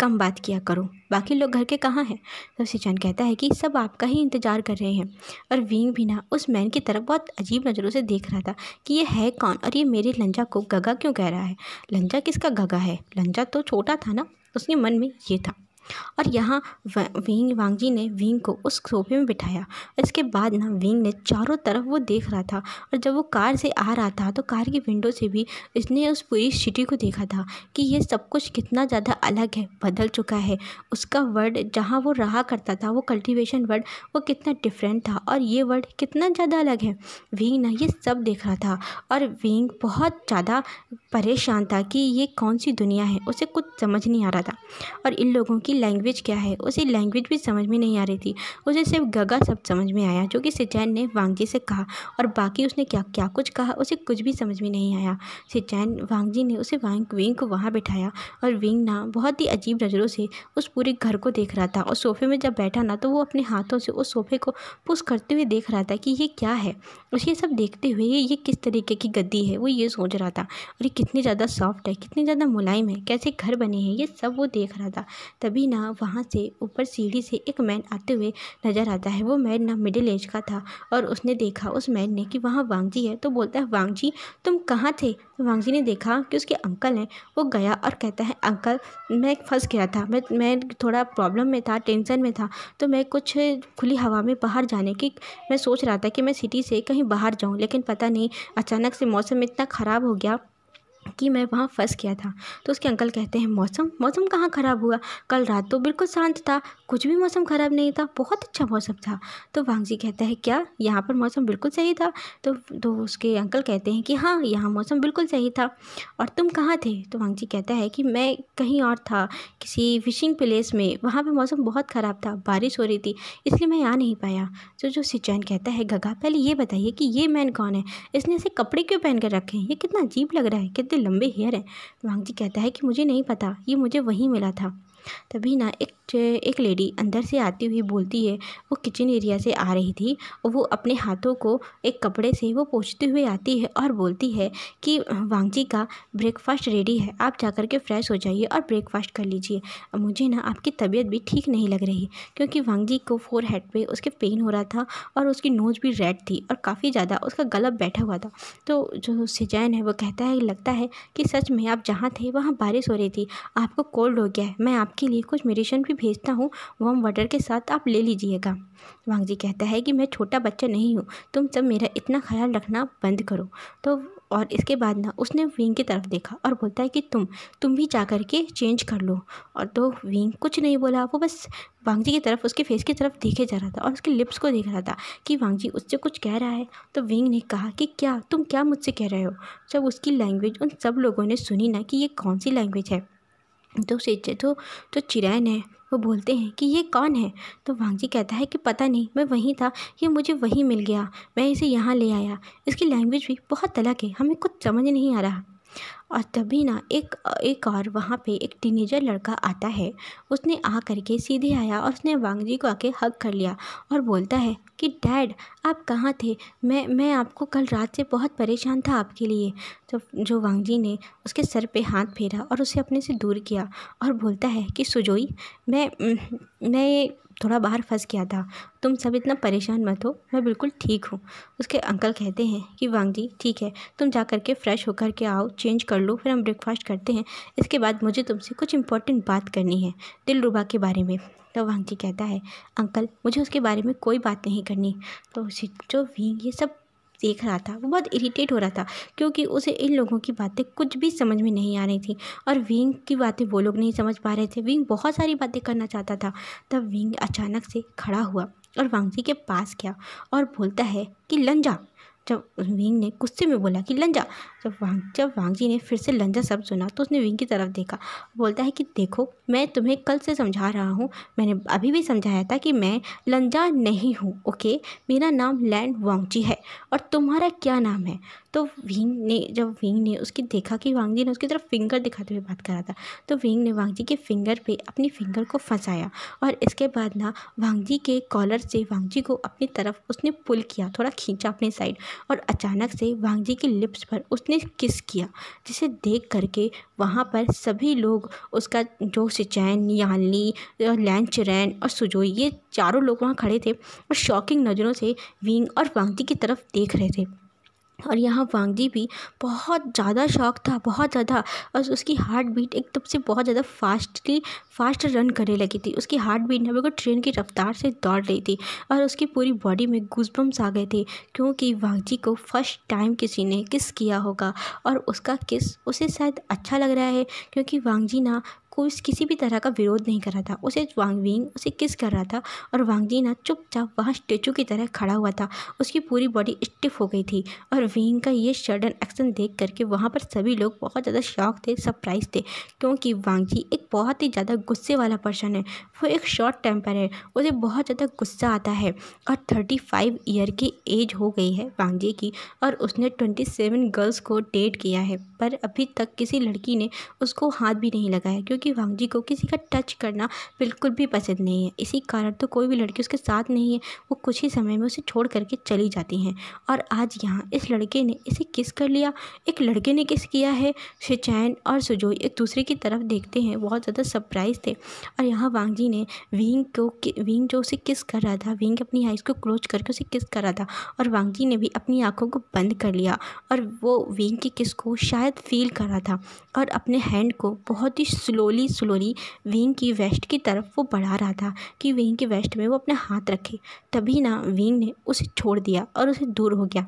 [SPEAKER 1] कम बात किया करो, बाकी लोग घर के कहाँ हैं। तो सिचैन कहता है कि सब आपका ही इंतज़ार कर रहे हैं। और विंग भी ना उस मैन की तरफ बहुत अजीब नज़रों से देख रहा था कि ये है कौन और ये मेरे लंजा को गगा क्यों कह रहा है। लंजा किसका गगा है, लंजा तो छोटा था ना, उसके मन में ये था। और यहाँ वांगजी ने विंग को उस सोफे में बिठाया। इसके बाद ना विंग ने चारों तरफ वो देख रहा था और जब वो कार से आ रहा था तो कार की विंडो से भी इसने उस पूरी सिटी को देखा था कि ये सब कुछ कितना ज़्यादा अलग है, बदल चुका है। उसका वर्ड जहाँ वो रहा करता था, वो कल्टीवेशन वर्ड, वो कितना डिफरेंट था और ये वर्ड कितना ज़्यादा अलग है। विंग ना ये सब देख रहा था और विंग बहुत ज़्यादा परेशान था कि ये कौन सी दुनिया है, उसे कुछ समझ नहीं आ रहा था। और इन लोगों की लैंग्वेज क्या है, उसे लैंग्वेज भी समझ में नहीं आ रही थी। उसे सिर्फ गगा शब्द समझ में आया जो कि सिचैन ने वांगजी से कहा, और बाकी उसने क्या क्या कुछ कहा उसे कुछ भी समझ में नहीं आया। सिचैन वांगजी ने उसे विंग को वहाँ बिठाया, और विंग ना बहुत ही अजीब नज़रों से उस पूरे घर को देख रहा था। और सोफे में जब बैठा ना तो वो अपने हाथों से उस सोफे को पुश करते हुए देख रहा था कि ये क्या है। उसे सब देखते हुए ये किस तरीके की गद्दी है वो ये सोच रहा था, और ये कितनी ज़्यादा सॉफ्ट है, कितनी ज़्यादा मुलायम है, कैसे घर बने हैं, ये सब वो देख रहा था। तभी ना वहाँ से ऊपर सीढ़ी से एक मैन आते हुए नज़र आता है। वो मैन ना मिडिल एज का था, और उसने देखा उस मैन ने कि वहाँ वांगजी है, तो बोलता है वांगजी तुम कहाँ थे। तो वांगजी ने देखा कि उसके अंकल हैं। वो गया और कहता है अंकल मैं फंस गया था, मैं थोड़ा प्रॉब्लम में था, टेंशन में था, तो मैं कुछ खुली हवा में बाहर जाने की मैं सोच रहा था कि मैं सिटी से कहीं बाहर जाऊं, लेकिन पता नहीं अचानक से मौसम इतना ख़राब हो गया कि मैं वहाँ फंस गया था। तो उसके अंकल कहते हैं मौसम मौसम कहाँ ख़राब हुआ, कल रात तो बिल्कुल शांत था, कुछ भी मौसम ख़राब नहीं था, बहुत अच्छा मौसम था। तो वांगजी कहता है क्या यहाँ पर मौसम बिल्कुल सही था। तो उसके अंकल कहते हैं कि हाँ यहाँ मौसम बिल्कुल सही था, और तुम कहाँ थे। तो वांगजी कहता है कि मैं कहीं और था, किसी फिशिंग प्लेस में, वहाँ पर मौसम बहुत ख़राब था, बारिश हो रही थी, इसलिए मैं आ नहीं पाया। तो जो सिचैन कहता है गगा पहले ये बताइए कि ये मैन कौन है, इसने ऐसे कपड़े क्यों पहन कर रखे हैं, ये कितना अजीब लग रहा है, कितने लंबे हेयर हैं। वांगजी कहता है कि मुझे नहीं पता, ये मुझे वहीं मिला था। तभी ना एक लेडी अंदर से आती हुई बोलती है, वो किचन एरिया से आ रही थी, और वो अपने हाथों को एक कपड़े से वो पोंछते हुए आती है और बोलती है कि वांगजी का ब्रेकफास्ट रेडी है, आप जाकर के फ्रेश हो जाइए और ब्रेकफास्ट कर लीजिए। अब मुझे ना आपकी तबीयत भी ठीक नहीं लग रही, क्योंकि वांगजी को फोरहेड पे उसके पेन हो रहा था, और उसकी नोज़ भी रेड थी, और काफ़ी ज़्यादा उसका गला बैठा हुआ था। तो जो सिचैन है वो कहता है लगता है कि सच में आप जहाँ थे वहाँ बारिश हो रही थी, आपको कोल्ड हो गया है, मैं आपके लिए कुछ मेडिसिन भी भेजता हूँ वार्म वाटर के साथ, आप ले लीजिएगा। वांगजी कहता है कि मैं छोटा बच्चा नहीं हूँ, तुम सब मेरा इतना ख्याल रखना बंद करो। तो और इसके बाद ना उसने विंग की तरफ देखा और बोलता है कि तुम भी जा कर के चेंज कर लो। और तो विंग कुछ नहीं बोला, वो बस वांगजी की तरफ, उसके फेस की तरफ देखे जा रहा था और उसके लिप्स को देख रहा था कि वांगजी उससे कुछ कह रहा है। तो विंग ने कहा कि क्या तुम क्या मुझसे कह रहे हो। जब उसकी लैंग्वेज उन सब लोगों ने सुनी ना कि ये कौन सी लैंग्वेज है, तो चिरैन है वो बोलते हैं कि ये कौन है। तो वांगजी कहता है कि पता नहीं, मैं वहीं था, ये मुझे वहीं मिल गया, मैं इसे यहाँ ले आया, इसकी लैंग्वेज भी बहुत अलग है, हमें कुछ समझ नहीं आ रहा। और तभी ना एक और वहाँ पे एक टीनेजर लड़का आता है। उसने आ करके सीधे आया और उसने वांगजी को आके हग कर लिया और बोलता है कि डैड आप कहाँ थे, मैं आपको कल रात से बहुत परेशान था आपके लिए। तो जो वांगजी ने उसके सर पे हाथ फेरा और उसे अपने से दूर किया और बोलता है कि सुजोई मैं थोड़ा बाहर फंस गया था, तुम सब इतना परेशान मत हो, मैं बिल्कुल ठीक हूँ। उसके अंकल कहते हैं कि वांगजी ठीक है, तुम जा कर के फ्रेश होकर के आओ, चेंज कर लो, फिर हम ब्रेकफास्ट करते हैं, इसके बाद मुझे तुमसे कुछ इंपॉर्टेंट बात करनी है दिलरुबा के बारे में। तो वांगजी कहता है अंकल मुझे उसके बारे में कोई बात नहीं करनी। तो जो विंग ये सब देख रहा था वो बहुत इरिटेट हो रहा था, क्योंकि उसे इन लोगों की बातें कुछ भी समझ में नहीं आ रही थी, और विंग की बातें वो लोग नहीं समझ पा रहे थे। विंग बहुत सारी बातें करना चाहता था। तब विंग अचानक से खड़ा हुआ और वांगजी के पास गया और बोलता है कि लंजा। जब विंग ने गुस्से में बोला कि लंजा, जब वांगजी ने फिर से लंजा शब्द सुना तो उसने विंग की तरफ देखा, बोलता है कि देखो मैं तुम्हें कल से समझा रहा हूँ, मैंने अभी भी समझाया था कि मैं लंजा नहीं हूँ, ओके, मेरा नाम लैंड वांगजी है, और तुम्हारा क्या नाम है। तो जब विंग ने उसकी देखा कि वांगजी ने उसकी तरफ फिंगर दिखाते हुए बात करा था, तो विंग ने वांगजी के फिंगर पे अपनी फिंगर को फंसाया, और इसके बाद ना वांगजी के कॉलर से वांगजी को अपनी तरफ उसने पुल किया, थोड़ा खींचा अपने साइड, और अचानक से वांगजी के लिप्स पर उसने किस किया, जिसे देख करके वहाँ पर सभी लोग, उसका जो सिचैन, यानली, लैंड चिरैन और सुजोई, ये चारों लोग वहाँ खड़े थे और शॉकिंग नज़रों से विंग और वांगजी की तरफ देख रहे थे। और यहाँ वांगजी भी बहुत ज़्यादा शॉक था, बहुत ज़्यादा, और उसकी हार्ट बीट एकदम से बहुत ज़्यादा फास्ट रन करने लगी थी। उसकी हार्ट बीट ना बिल्कुल ट्रेन की रफ्तार से दौड़ रही थी, और उसकी पूरी बॉडी में गूज़बम्स आ गए थे, क्योंकि वांगजी को फर्स्ट टाइम किसी ने किस किया होगा, और उसका किस उसे शायद अच्छा लग रहा है, क्योंकि वांगजी ना कोई किसी भी तरह का विरोध नहीं कर रहा था। वांग विंग उसे किस कर रहा था और वांग जी ना चुपचाप वहाँ स्टेचू की तरह खड़ा हुआ था। उसकी पूरी बॉडी स्टिफ हो गई थी और विंग का ये सडन एक्शन देख करके वहाँ पर सभी लोग बहुत ज़्यादा शॉक थे, सरप्राइज थे, क्योंकि वांग जी एक बहुत ही ज़्यादा गुस्से वाला पर्सन है। वो एक शॉर्ट टेम्पर है, उसे बहुत ज़्यादा गुस्सा आता है और 35 ईयर की एज हो गई है वांग जी की और उसने 27 गर्ल्स को डेट किया है, पर अभी तक किसी लड़की ने उसको हाथ भी नहीं लगाया, क्योंकि वांग जी को किसी का टच करना बिल्कुल भी पसंद नहीं है। इसी कारण तो कोई भी लड़की उसके साथ नहीं है, वो कुछ ही समय में उसे छोड़ करके चली जाती हैं। और आज यहाँ इस लड़के ने इसे किस कर लिया, एक लड़के ने किस किया है। शिचैन और सुजोई एक दूसरे की तरफ देखते हैं, बहुत ज़्यादा सरप्राइज थे। और यहाँ वांग जी ने विंग जो उसे किस कर रहा था, विंग अपनी आइज़ को क्लोज करके उसे किस कर रहा था और वांग जी ने भी अपनी आंखों को बंद कर लिया और वो विंग की किस को शायद फील कर रहा था और अपने हैंड को बहुत ही स्लोली विंग की वेस्ट की तरफ वो बढ़ा रहा था कि विंग की वेस्ट में वो अपना हाथ रखे। तभी ना विंग ने उसे छोड़ दिया और उसे दूर हो गया।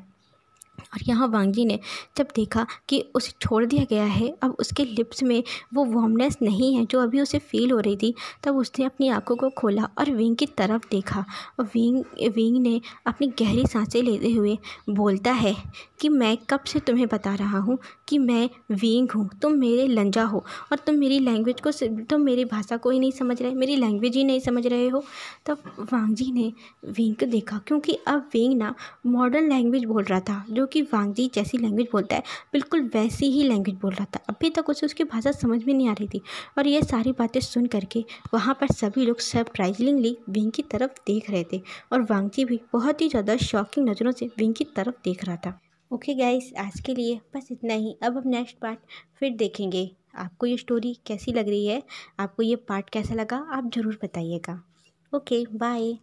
[SPEAKER 1] और यहाँ वांग जी ने जब देखा कि उसे छोड़ दिया गया है, अब उसके लिप्स में वो वार्मनेस नहीं है जो अभी उसे फील हो रही थी, तब उसने अपनी आंखों को खोला और विंग की तरफ देखा और विंग ने अपनी गहरी सांसें लेते हुए बोलता है कि मैं कब से तुम्हें बता रहा हूँ कि मैं विंग हूँ, तुम मेरे लंजा हो और तुम मेरी लैंग्वेज को, तुम मेरी भाषा को ही नहीं समझ रहे, मेरी लैंग्वेज ही नहीं समझ रहे हो। तब वांग जी ने विंग को देखा, क्योंकि अब विंग ना मॉडर्न लैंग्वेज बोल रहा था, जो कि वांग जी जैसी लैंग्वेज बोलता है बिल्कुल वैसी ही लैंग्वेज बोल रहा था। अभी तक उसे उसकी भाषा समझ में नहीं आ रही थी और ये सारी बातें सुन करके वहाँ पर सभी लोग सरप्राइजिंगली विंग की तरफ देख रहे थे और वांग जी भी बहुत ही ज़्यादा शॉकिंग नज़रों से विंग की तरफ देख रहा था। ओके गाइस, आज के लिए बस इतना ही। अब हम नेक्स्ट पार्ट फिर देखेंगे। आपको ये स्टोरी कैसी लग रही है, आपको ये पार्ट कैसा लगा, आप ज़रूर बताइएगा। Okay bye.